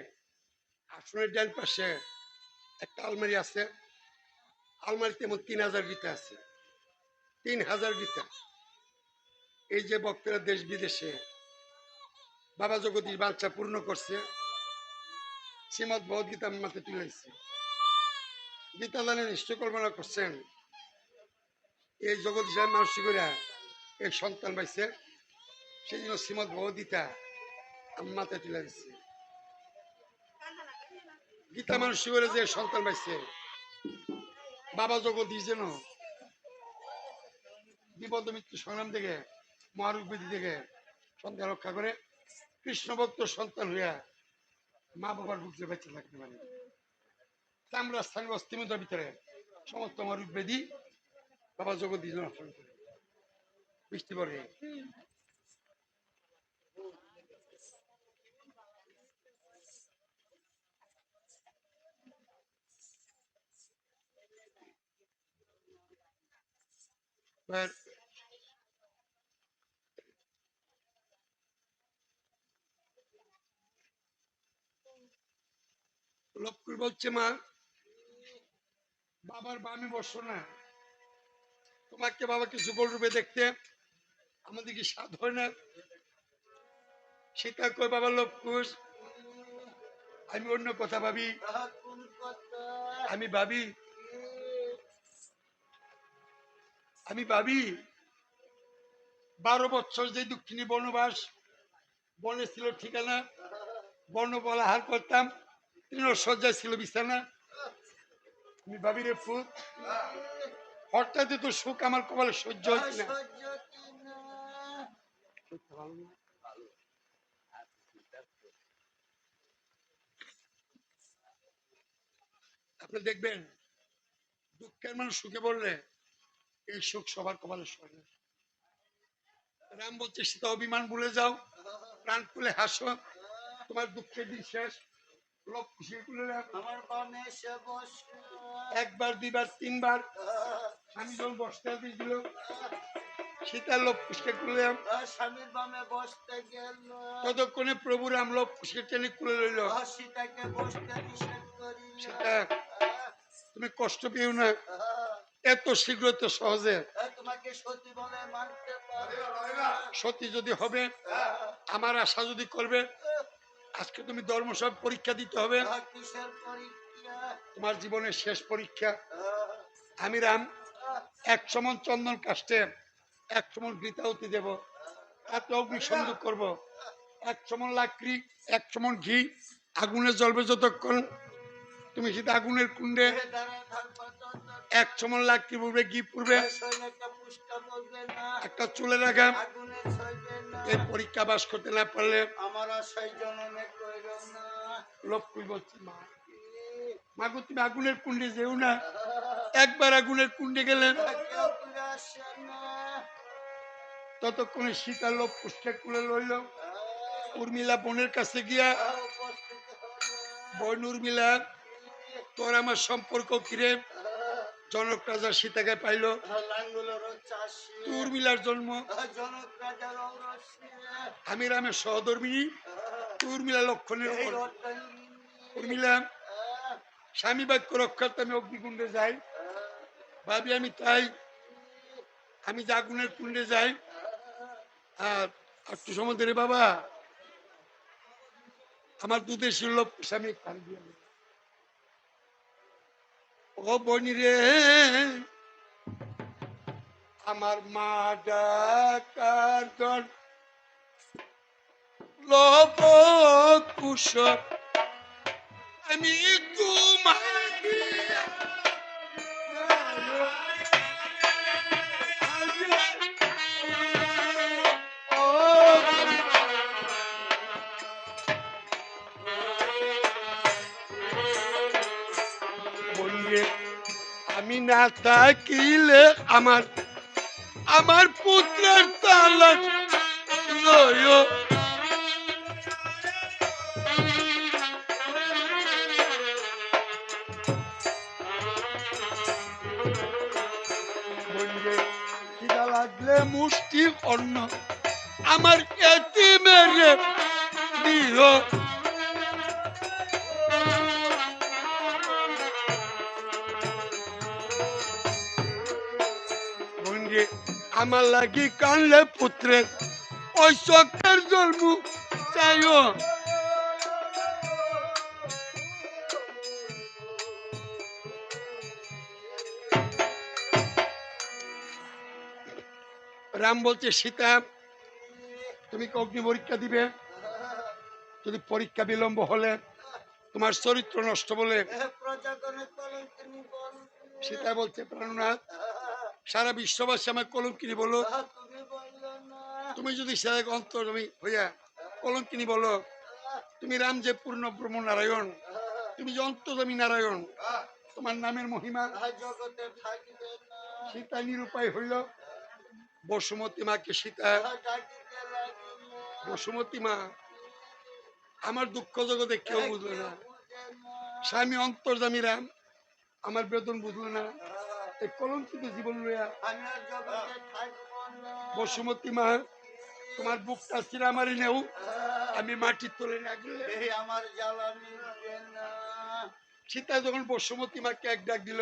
আসনের ডান পাশে একটা আলমারি আছে। আলমারিতে এমন 3000 গীতা আছে, 3000 গীতা। এই যে ভক্তরা দেশ বিদেশে বাবা জগদীশ বাঞ্ছা পূর্ণ করছে, শ্রীমদ ভগবদ গীতা মাথায় তুলেছে। গীতা দানে নিশ্চয় কল্পনা করছেন এই জগদীশের মানসিক করে এই সন্তান পাইছে, সেই জন্য শ্রীমদ ভগবদ গীতা আমি মাথায় তুলে দিচ্ছে। গীতা মানসিক করে যে সন্তান পাইছে বাবা জগদীশ যেন বিপদ মৃত্যু সংগ্রাম থেকে মহারোগ ব্যাধি থেকে সন্তান রক্ষা করে কৃষ্ণ ভক্ত সন্তান হইয়া মা বাবার বুঝতে বেঁচে থাকতে পারে। চামড়া স্থানীয় অস্থিমতার ভিতরে সমস্ত মহারোগ ব্যাধি বাবা জগদীশ নষ্ট করে বৃষ্টি পড়ে। লক্ষ্মী বলছে মা বাবার বামে বসো না, তোমাকে বাবা কিছু বলবে দেখতে আমাদের কি স্বাদ হয় না? সীতা কই বাবা লক্ষ্মী আমি অন্য কথা ভাবি, আমি ভাবি 12 বছর যে দক্ষিণী বনবাস, বনে ছিল ঠিকানা, বর্ণ বলা হার করতাম, তৃণশয্যায় ছিল বিছানা। আমি ভাবি রে ফুল হঠাৎ তো সুখ আমার কপালে সহ্য হচ্ছে না। আপনি দেখবেন দুঃখের মানুষ সুখে বললে এই সুখ সবার কপালে সরে না। রাম বলছে সীতা অভিমান ভুলে যাও, প্রাণ খুলে হাসো, তোমার দুঃখের দিন শেষ। একবার দুইবার তিনবার আমি যখন বসতে দিল সীতার লোক পুষ্কে খুললাম, স্বামীর বামে বসতে গেল, ততক্ষণে প্রভু রাম লোক পুষ্কে টেনে খুলে লইল। সীতাকে বসতে নিষেধ করিল। সীতা তুমি কষ্ট পেও না, এত শীঘ্র তো সহজে তোমাকে সতী বলে মানতে পারবে। সতী যদি হবে আমার আশা যদি করবে, আজকে তুমি ধর্ম সব পরীক্ষা দিতে হবে। কিসের পরীক্ষা? তোমার জীবনের শেষ পরীক্ষা। আমি রাম 1 সমন চন্দন কাষ্টে 1 সমন ঘৃতাহুতি দেব, তাতে অগ্নি সংযোগ করবো। 1 সমন লাকড়ি 1 সমন ঘি আগুনে জ্বলবে যতক্ষণ তুমি সেটা আগুনের কুণ্ডে 1 সমন লাকড়ি পূর্বে ঘি পূর্বে একটা চুলে রাখা। এই পরীক্ষা পাস করতে না পারলে আমার আশায় জননে কইর না। লক্ষ্মী বলছি মা মাগো তুমি আগুনের কুণ্ডে যেও না, একবার আগুনের কুণ্ডে গেলেন ততক্ষণে সীতা লোক পুষ্কে কুলে লইল। উর্মিলা বোনের কাছে গিয়া বোন উর্মিলা তোর আমার সম্পর্ক কিরে? জনক রাজা সীতাকে পাইল, উর্মিলার জন্ম। আমি রামের সহধর্মিনী, উর্মিলা লক্ষণের উপর। উর্মিলা স্বামী বাক্য রক্ষার্থে আমি অগ্নিকুণ্ডে যাই, ভাবি আমি তাই আমি যে আগুনের কুণ্ডে যাই। আর একটু সময় ধরে বাবা আমার দুধের শিল স্বামী কান দিয়ে ও বনি রে আমার মা ডাকার দল লব কুশল আমি তোমাকে আমি না থাকিলে আমার আমার পুত্রের তালাশ লয়। খিদা লাগলে মুষ্টি অন্ন আমার এতিমের দিও। বন্ধে আমার লাগি কানলে পুত্রের ওই চোখের জন্ম চাইও। রাম বলছে সীতা তুমি কি অগ্নি পরীক্ষা দিবে? যদি পরীক্ষা বিলম্ব হলে তোমার চরিত্র নষ্ট বলে প্রজাগণের কলঙ্কিনী বল। সীতা বলছে প্রাণনাথ সারা বিশ্ববাসী আমার কলঙ্কিনী বলো। তুমি বললো না। তুমি যদি সে অন্তর তুমি হইয়া কলঙ্কিনী বলো, তুমি রাম যে পূর্ণ ব্রহ্ম নারায়ণ, তুমি যে অন্তর্যামী নারায়ণ, তোমার নামের মহিমা জগতে থাকিবে না। সীতা নিরুপায় হইল। বসুমতী মাকে সীতা ডাকিতে লাগিল। বসুমতী মা আমার দুঃখ জগতে কেউ বুঝলো না, বুঝে না। স্বামী অন্তর্যামী রাম আমার বেদন বুঝলো না, এই কলঙ্কিত জীবন লইয়া আমি আর জগতে থাকবো না। বসুমতী মা তোমার বুকটা চিরা মারি নেও, আমি মাটির তলে রাখলে। এই আমার জ্বালা মিলবে না। সীতা যখন বসুমতী মাকে এক ডাক দিল,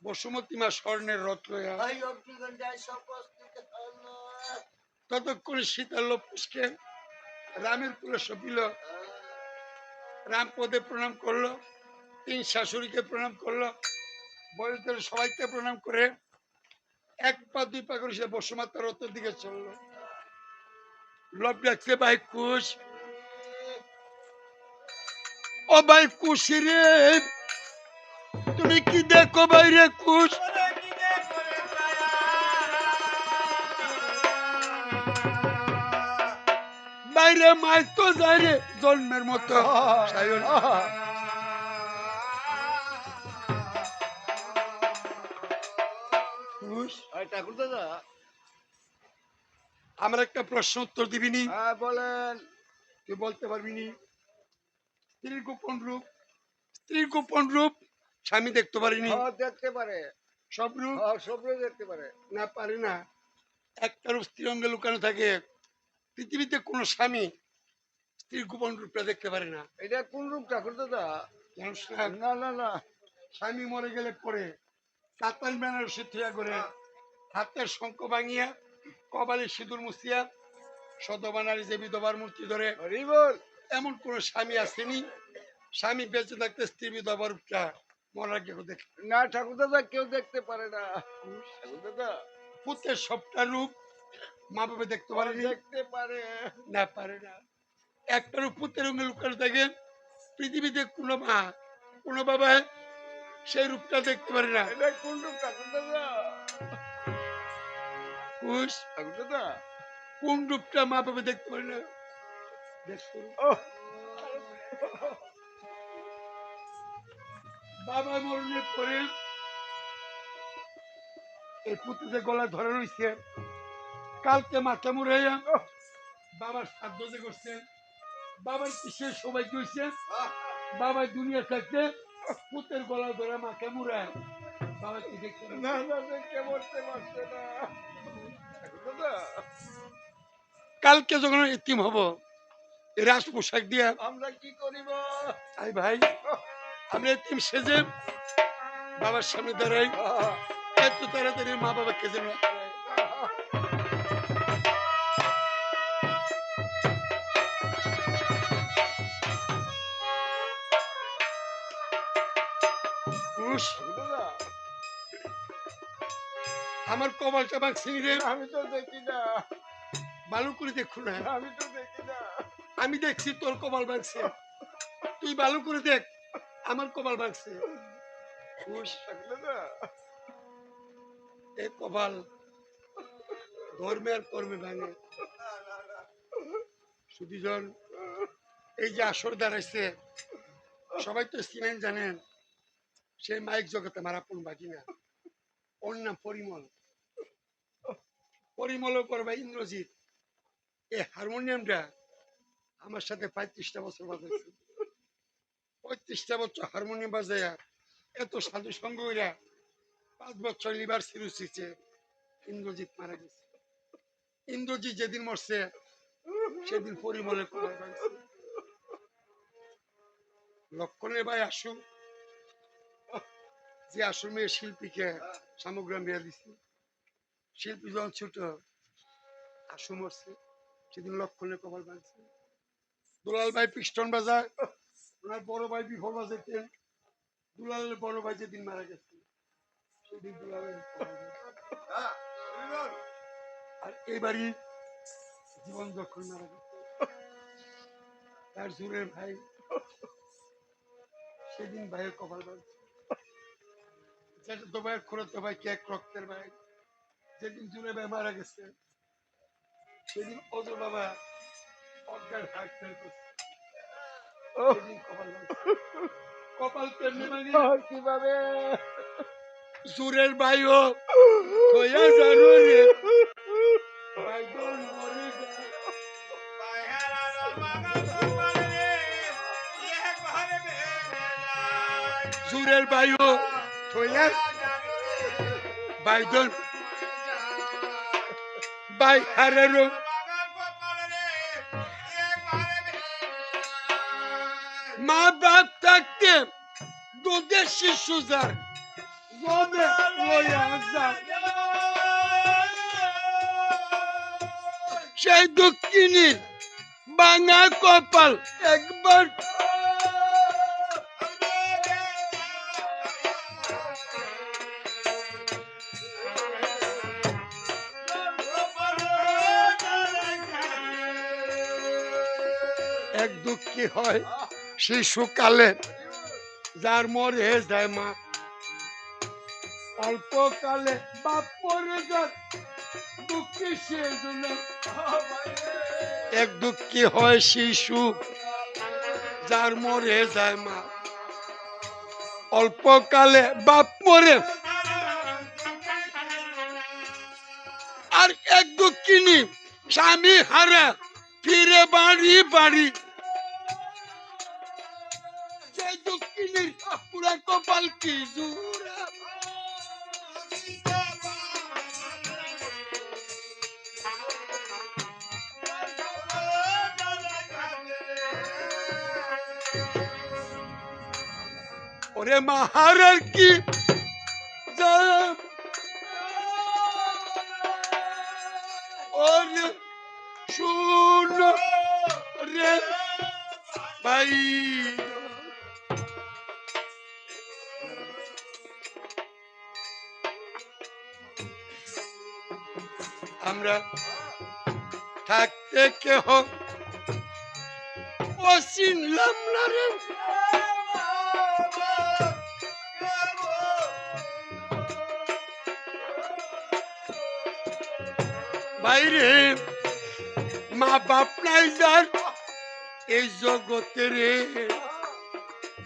বসুমতী মা স্বর্ণের রথ লইয়া এই অগ্নিগন্ধায় উপস্থিত হলো। ততক্ষণে সীতার লোভ পুষকে রামের কুলে সপিল। রাম পদে প্রণাম করলো, তিন শাশুড়িকে প্রণাম করলো, বয়োজ্যেষ্ঠ সবাইকে প্রণাম করে এক পা দুই পা করে সে বসুমাতার রথের দিকে চললো। লোভ ডাকছে ভাই কুশ, ও ভাই কুশি রে তুমি কি দেখো বাইরে কুশ? বাইরে মাই তো যায় রে জন্মের মতো। সায়ন কুশ, ঠাকুর দাদা, আমার একটা প্রশ্ন উত্তর দিবিনি? হ্যাঁ বলেন। তুই বলতে পারবিনি স্ত্রীর গোপন রূপ, স্ত্রীর গোপন রূপ স্বামী দেখতে পারিনি, দেখতে পারে, সব রূপ সব দেখতে পারে। না পারে না। একটা রূপ স্ত্রী অঙ্গে লুকানো থাকে, পৃথিবীতে কোন স্বামী স্ত্রীর গোপন রূপটা দেখতে পারে না। এটা কোন রূপ ঠাকুর দাদা? জানোস না? না না না। স্বামী মরে গেলে পরে কাতান বেনারসি থিয়া করে হাতের শঙ্খ ভাঙিয়া কপালে সিঁদুর মুছিয়া সধবা নারী যে বিধবার মূর্তি ধরে, হরি বল। এমন কোন স্বামী আসেনি স্বামী বেঁচে থাকতে স্ত্রী বিধবা রূপটা মরার কেউ দেখে না ঠাকুর দাদা, কেউ দেখতে পারে না ঠাকুর দাদা। পুতের সবটা রূপ মা বাবা দেখতে পারেনি, দেখতে পারে না পারে না। একটা রূপ পুতের রঙে লুকানো থাকে, পৃথিবীতে কোনো মা কোনো বাবা সেই রূপটা দেখতে পারে না। এটা কোন রূপ ঠাকুর দাদা? কুশ, ঠাকুর দাদা, কোন রূপটা মা বাবা দেখতে পারে না? দেখো ও বাবা মরণের পরে এই পুত্রদের গলা ধরে রয়েছে, কালকে মাথা মুড়াইয়া বাবার শ্রাদ্ধ যে করছে, বাবার কিসের সবাইকে হয়েছে, বাবা দুনিয়া থাকতে পুতের গলা ধরে মাথা মুড়ায় বাবা কি দেখতে পারে না। না না, দেখে বলতে পারছে না ঠাকুর দাদা। কালকে যখন এতিম হব এই রাজ পোশাক দিয়া আমরা কি করিব? আই ভাই আমরা এতিম সেজে বাবার সামনে দাঁড়াই, এত তাড়াতাড়ি মা বাবাকে যেন কুশ, ঠাকুর দাদা, আমার কপালটা বাঁকছি রে, আমি তো দেখি না, ভালো করে দেখো না। আমি তো দেখি না। আমি দেখছি তোর কপাল বাঁকছে, তুই ভালো করে দেখ আমার কপাল বাঁকছে। কুশ, ঠাকুর দাদা, এই কপাল ধর্মে আর কর্মে ভাঙে। সুধীজন এই যে আসর দাঁড়াইছে সবাই তো চিনেন জানেন, সেই মাইক জগতে মারা পুন বাকি না, ওর নাম পরিমল। পরিমলও করবা ইন্দ্রজিৎ। এই হারমোনিয়ামটা আমার সাথে 35টা বছর বাজাইছে, 35টা বছর হারমোনিয়াম বাজাইয়া এত সাধু সঙ্গ হইয়া 5 বছর লিভার সিরোসিসে ইন্দ্রজিৎ মারা গেছে। ইন্দ্রজিৎ যেদিন মরছে সেদিন পরিমলের কপাল ভাঙছে। লক্ষণের ভাই আসু, যে আসল মেয়ে শিল্পীকে সামগ্রাম বিয়া দিছে, শিল্পী যখন ছোট আসু মরছে সেদিন লক্ষণের কপাল ভাঙছে। দুলাল ভাই পিস্টন বাজায়, ওনার বড় ভাই বিফল বাজাইতেন। দুলালের বড় ভাই যেদিন মারা গেছে সেদিন দুলালের কপাল ভাঙছে। আর এবারই জীবন যখন মারা গেছে তার জোরের ভাই সেদিন ভাইয়ের কপাল ভাঙছে। যেটা তো ভাইয়ের খোলাতো ভাই কে এক রক্তের ভাই, যেদিন জুড়ে ভাই মারা গেছে সেদিন অজয় বাবা অজ্ঞান হাত ফেল করছে। সেদিন কপাল ভাঙছে। কপাল কেমনে ভাঙে? কিভাবে? জোরের ভাইও হইয়া জানো রে ভাই বোন মরে যায়। জোরের ভাইও হইয়া ভাইজন ভাই হারেরও মা বাপ থাকতে দুধের শিশু যার জমে লইয়া যায়। সেই দুঃখিনী বাঙা কপাল একবার এক দুঃখী হয় শিশুকালে যার মরে যায় মা, অল্পকালে বাপ মরে যায় দুঃখী সেজন্য। এক দুঃখী হয় শিশু যার মরে যায় মা, অল্পকালে বাপ মরে। আর এক দুঃখিনী স্বামী হারা ফিরে বাড়ি বাড়ি, সেই দুঃখিনীর পুরা কপাল কি জোড়া। ওরে মাহারার কি জাম, ওরে শুন রে ভাই, আমরা থাকতে কেহ ও চিনলাম না রে। বাইরে মা বাপ নাই যার এই জগতে রে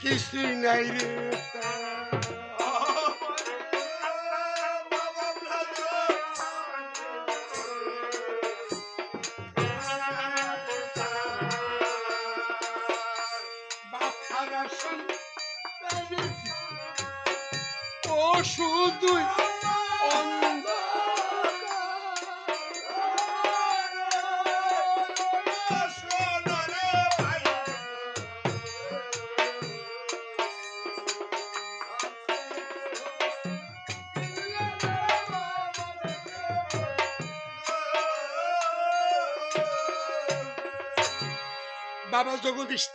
কিছুই নাই রে। ও শুধুই বাবা জগদীশ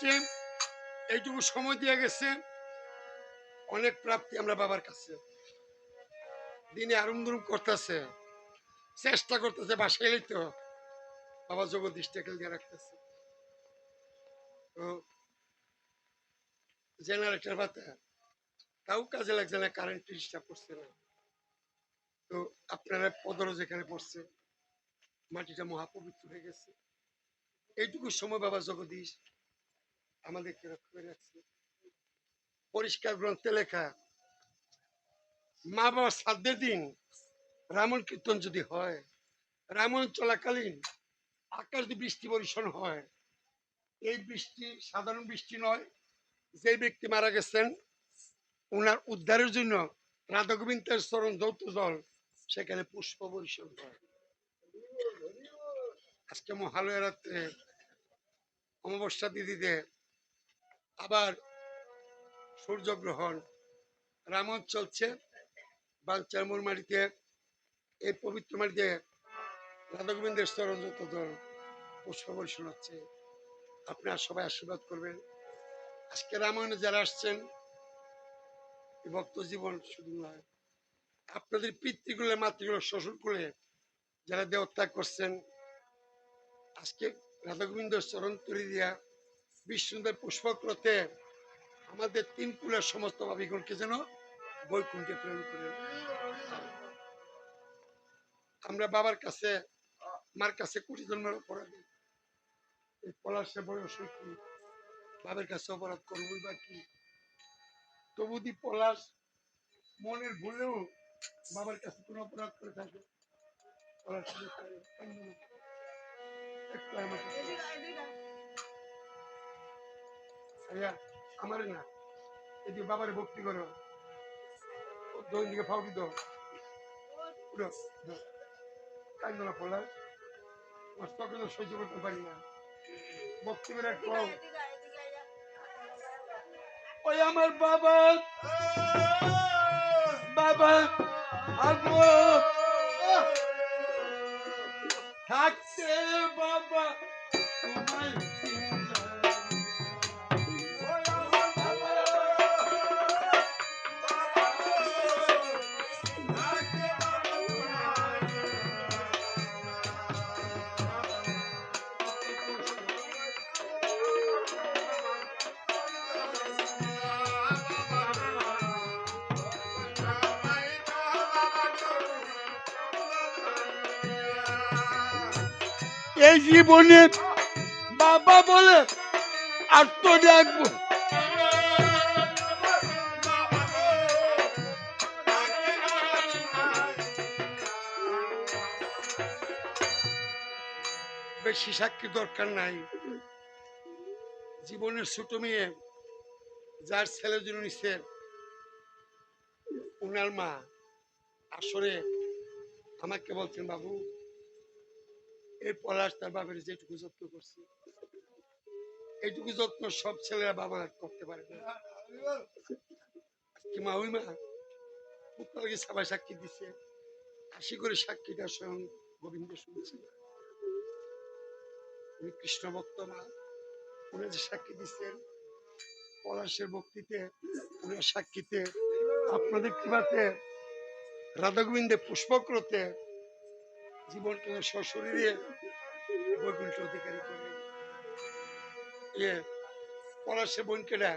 এইটুকু সময় দিয়ে গেছে, অনেক প্রাপ্তি আমরা বাবার কাছে। দিনে আরুম দুরুম করতেছে, চেষ্টা করতেছে বাসায় এলেই তো বাবা জগদীশ টেকেল দিয়ে রাখতেছে। তো জেনারেটর পাতা তাও কাজে লাগছে না, কারেন্ট ডিস্টার্ব করছে না। তো আপনারা পদরও যেখানে পড়ছে মাটিটা মহাপবিত্র হয়ে গেছে। এইটুকু সময় বাবা জগদীশ আমাদেরকে রক্ষা করে রাখছে। পরিষ্কার গ্রন্থে লেখা মা বাবা শ্রাদ্ধের দিন রামন কীর্তন যদি হয়, রামন চলাকালীন আকাশ দিয়ে বৃষ্টি বর্ষণ হয়, এই বৃষ্টি সাধারণ বৃষ্টি নয়। যে ব্যক্তি মারা গেছেন ওনার উদ্ধারের জন্য রাধা গোবিন্দের চরণ যৌত জল সেখানে পুষ্প বর্ষণ হয়। আজকে মহালয়া রাত্রে অমাবস্যা তিথিতে আবার সূর্যগ্রহণ, রামন চলছে বাঞ্চার মোর মাটিতে, এই পবিত্র মাটিতে রাধা গোবিন্দের চরণ যত পুষ্প বর্ষণ হচ্ছে। আপনারা সবাই আশীর্বাদ করবেন। আজকে রামায়ণে যারা আসছেন, ভক্ত জীবন শুধু নয়, আপনাদের পিতৃকুলে, মাতৃকুলে, শ্বশুরকুলে যারা দেহত্যাগ করছেন, আজকে রাধা গোবিন্দের চরণ তরি দিয়া বিষ্ণুদের পুষ্পক্রতে আমাদের তিন কুলের সমস্ত ভাবিগণকে যেন বৈকুণ্ঠে প্রেরণ করেন। আমরা বাবার কাছে, মার কাছে কোটি জন্মের অপরাধী, এই পলাশে বয়স কি বাবার কাছে অপরাধ করবই বা কি? তবু দি পলাশ মনের ভুলেও বাবার কাছে কোনো অপরাধ করে থাকে, পলাশ আমার না, যদি বাবার ভক্তি করো দৈনিকে ফাউকি দাও, কান্দ না পলাশ, আমার তখন সহ্য করতে পারি না। ভক্তি করে কম ওই আমার বাবা, বাবা আগো থাকতে বাবা তোমায় এই জীবনে বাবা বলে আর তো ডাকবো। বেশি সাক্ষী দরকার নাই। জীবনের ছোট মেয়ে যার ছেলের জন্য নিচ্ছে, উনার মা আসরে আমাকে বলছেন, বাবু এই পলাশ তার বাবার যেটুকু যত্ন করছে, এইটুকু যত্ন সব ছেলেরা বাবা করতে পারে না। কি মা ওই মা পুত্রকে সবাই সাক্ষী দিচ্ছে, আশি করে সাক্ষীটা স্বয়ং গোবিন্দ শুনছে। উনি কৃষ্ণ ভক্ত মা, উনি যে সাক্ষী দিচ্ছেন পলাশের ভক্তিতে, উনার সাক্ষীতে আপনাদের কৃপাতে রাধা গোবিন্দের পুষ্পক্রতে জীবনকে সশরীরে বৈকুণ্ঠ অধিকারী করবে। পলাশের বোনকেটা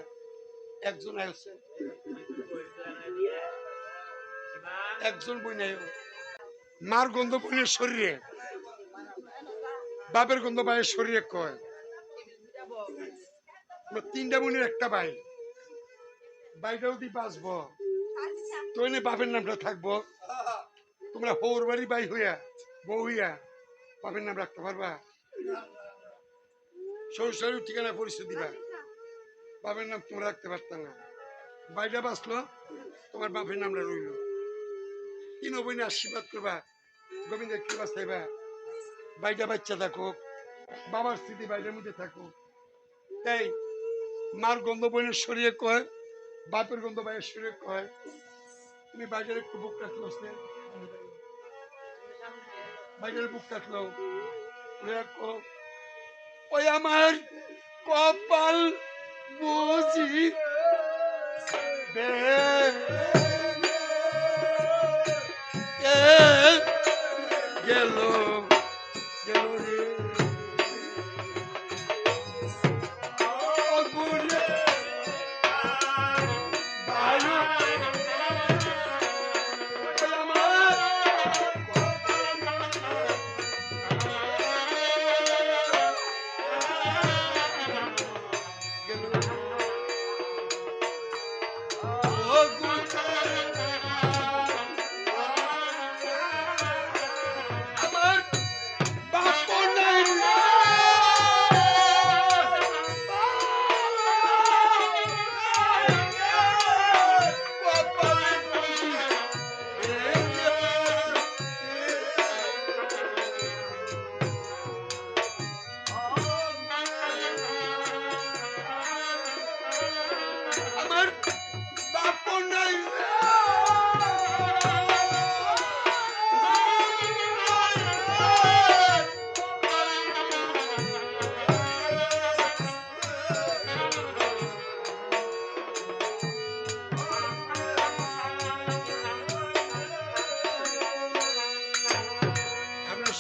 একজন আছে, একজন বই নাই। মার গন্ধ বোনের শরীরে, বাপের গন্ধ ভাইয়ের শরীরে কয়। তিনটা বোনের একটা ভাই, ভাইটাও দি বাঁচবো তো বাপের নামটা থাকবো। তোমরা হৌর বাড়ি বাই হইয়া বউ হইয়া বাপের নাম রাখতে পারবা? শ্বশুর ঠিকানা পরিচয় দিবা, বাপের নাম তোমরা রাখতে পারত না। বাইটা বাঁচলো, তোমার বাপের নামটা রইল। তিন বইনে আশীর্বাদ করবা, গোবিন্দের কৃপা চাইবা, বাইটা বাচ্চা থাকো, বাবার স্মৃতি বাইরের মধ্যে থাকো। তাই মার গন্ধ বোনের শরীরে কয়, বাপের গন্ধ ভাইয়ের শরীরে কয়। তুমি বাইরের একটু বুক রাখলো, বাইরের বুক রাখলো, ওই আমার কপাল বুঝি গেল গেল রে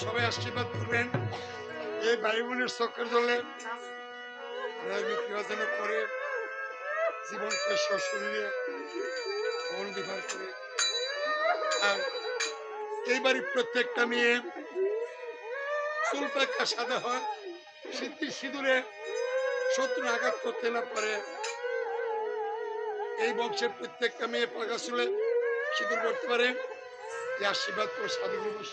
সবাই আশীর্বাদ করবেন এই ভাই বোনের চোখের জলে রাজনীতি যেন করে জীবনকে সশরীরে মন বিভাগ করে। আর এই বাড়ির প্রত্যেকটা মেয়ে চুল পাকা সাদা হয়, সিদ্ধির সিঁদুরে শত্রু আঘাত করতে না পারে। এই বংশের প্রত্যেকটা মেয়ে পাকা চুলে সিঁদুর করতে পারে। এই আশীর্বাদ করে সাধুগুরু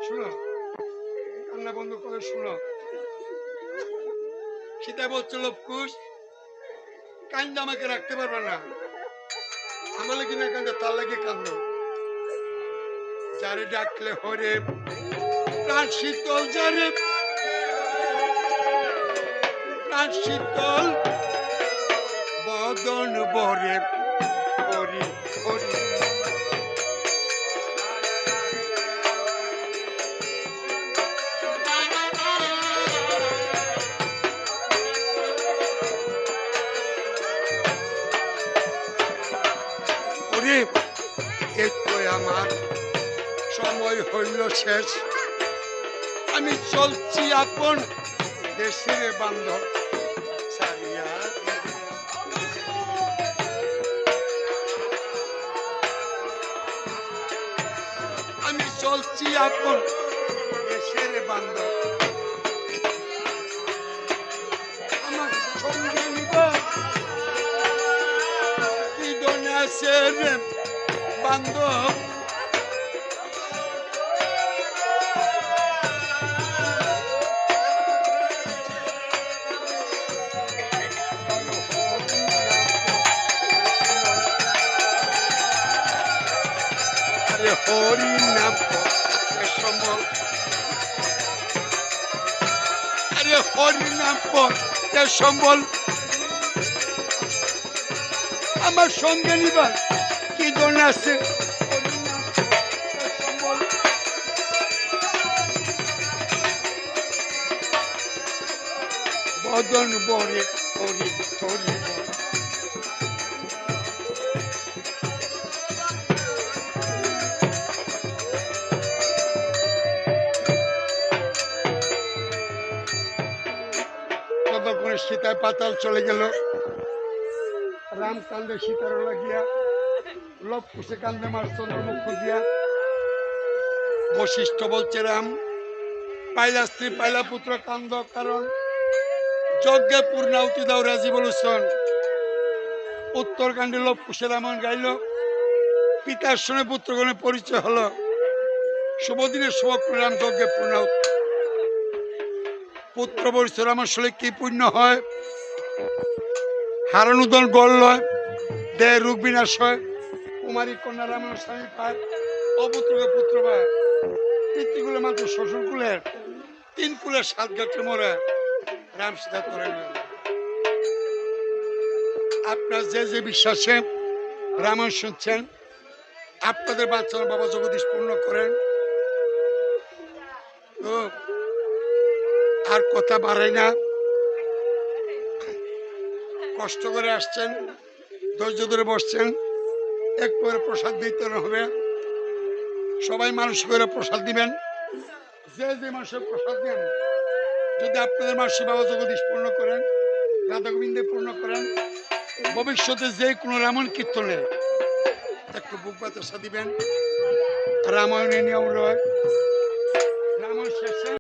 শুনো, কান্না বন্ধ করে শুনো। সীতা বলছে লোককুশ কান্দা আমাকে রাখতে পারবে না, আমার লাগে না কান্দা তার লাগে কান্দ। যারে ডাকলে হরে প্রাণ শীতল, যারে প্রাণ শীতল বদন বরে হরি হরি। আমার সময় হইল শেষ, আমি চলছি আপন দেশের বান্ধব ছাড়িয়া। আমি চলছি আপন দেশের বান্ধব, আমার সঙ্গে নিব কি দনেশের বান্ধব। হরি নাম সম্বল, আরে হরি নাম সম্বল, আমার সঙ্গে নিবার কি জন আছে। বদন বরে হরি হরি। ততক্ষণে সীতায় পাতাল চলে গেল। রাম কান্দে সীতার লাগিয়া, লোক পুষে কান্দে মার চন্দ্রমুখ দিয়া। বশিষ্ঠ বলছে রাম পাইলা স্ত্রী পাইলা পুত্র কান্দ, কারণ যজ্ঞে পূর্ণাহুতি দাও রাজি বলুছন। উত্তরকাণ্ডে লোক পুষে রামন গাইল, পিতার সঙ্গে পুত্রগণের পরিচয় হলো। শুভদিনের শুভক্ষণ রাম যজ্ঞে পূর্ণাহুতি। পুত্র পরিচয় আমার শরীরে কি পুণ্য হয়, হারানুদন গড় লয়, দেয় রোগ বিনাশ হয়, কুমারী কন্যা রামের স্বামী পায়, অপুত্রকে পুত্র পায়। পিতৃকুলে মাত্র শ্বশুর কুলের, 3 কুলের 7 গাছে মরে রাম সীতা তরে গেল। আপনার যে যে বিশ্বাসে রামায়ণ শুনছেন, আপনাদের বাচ্চারা বাবা জগদীশ পূর্ণ করেন। তো আর কথা বাড়াই না, কষ্ট করে আসছেন, ধৈর্য ধরে বসছেন, একটু করে প্রসাদ দিতে হবে। সবাই মানুষ করে প্রসাদ দিবেন, যে যে মানুষের প্রসাদ দেন, যদি আপনাদের মাসি বাবা জগদীশ পূর্ণ করেন, রাধা গোবিন্দে পূর্ণ করেন, ভবিষ্যতে যে কোনো রামায়ণ কীর্তনে একটু বুক বাতাসা দিবেন। রামায়ণের নিয়ম রয়, রামায়ণ শেষে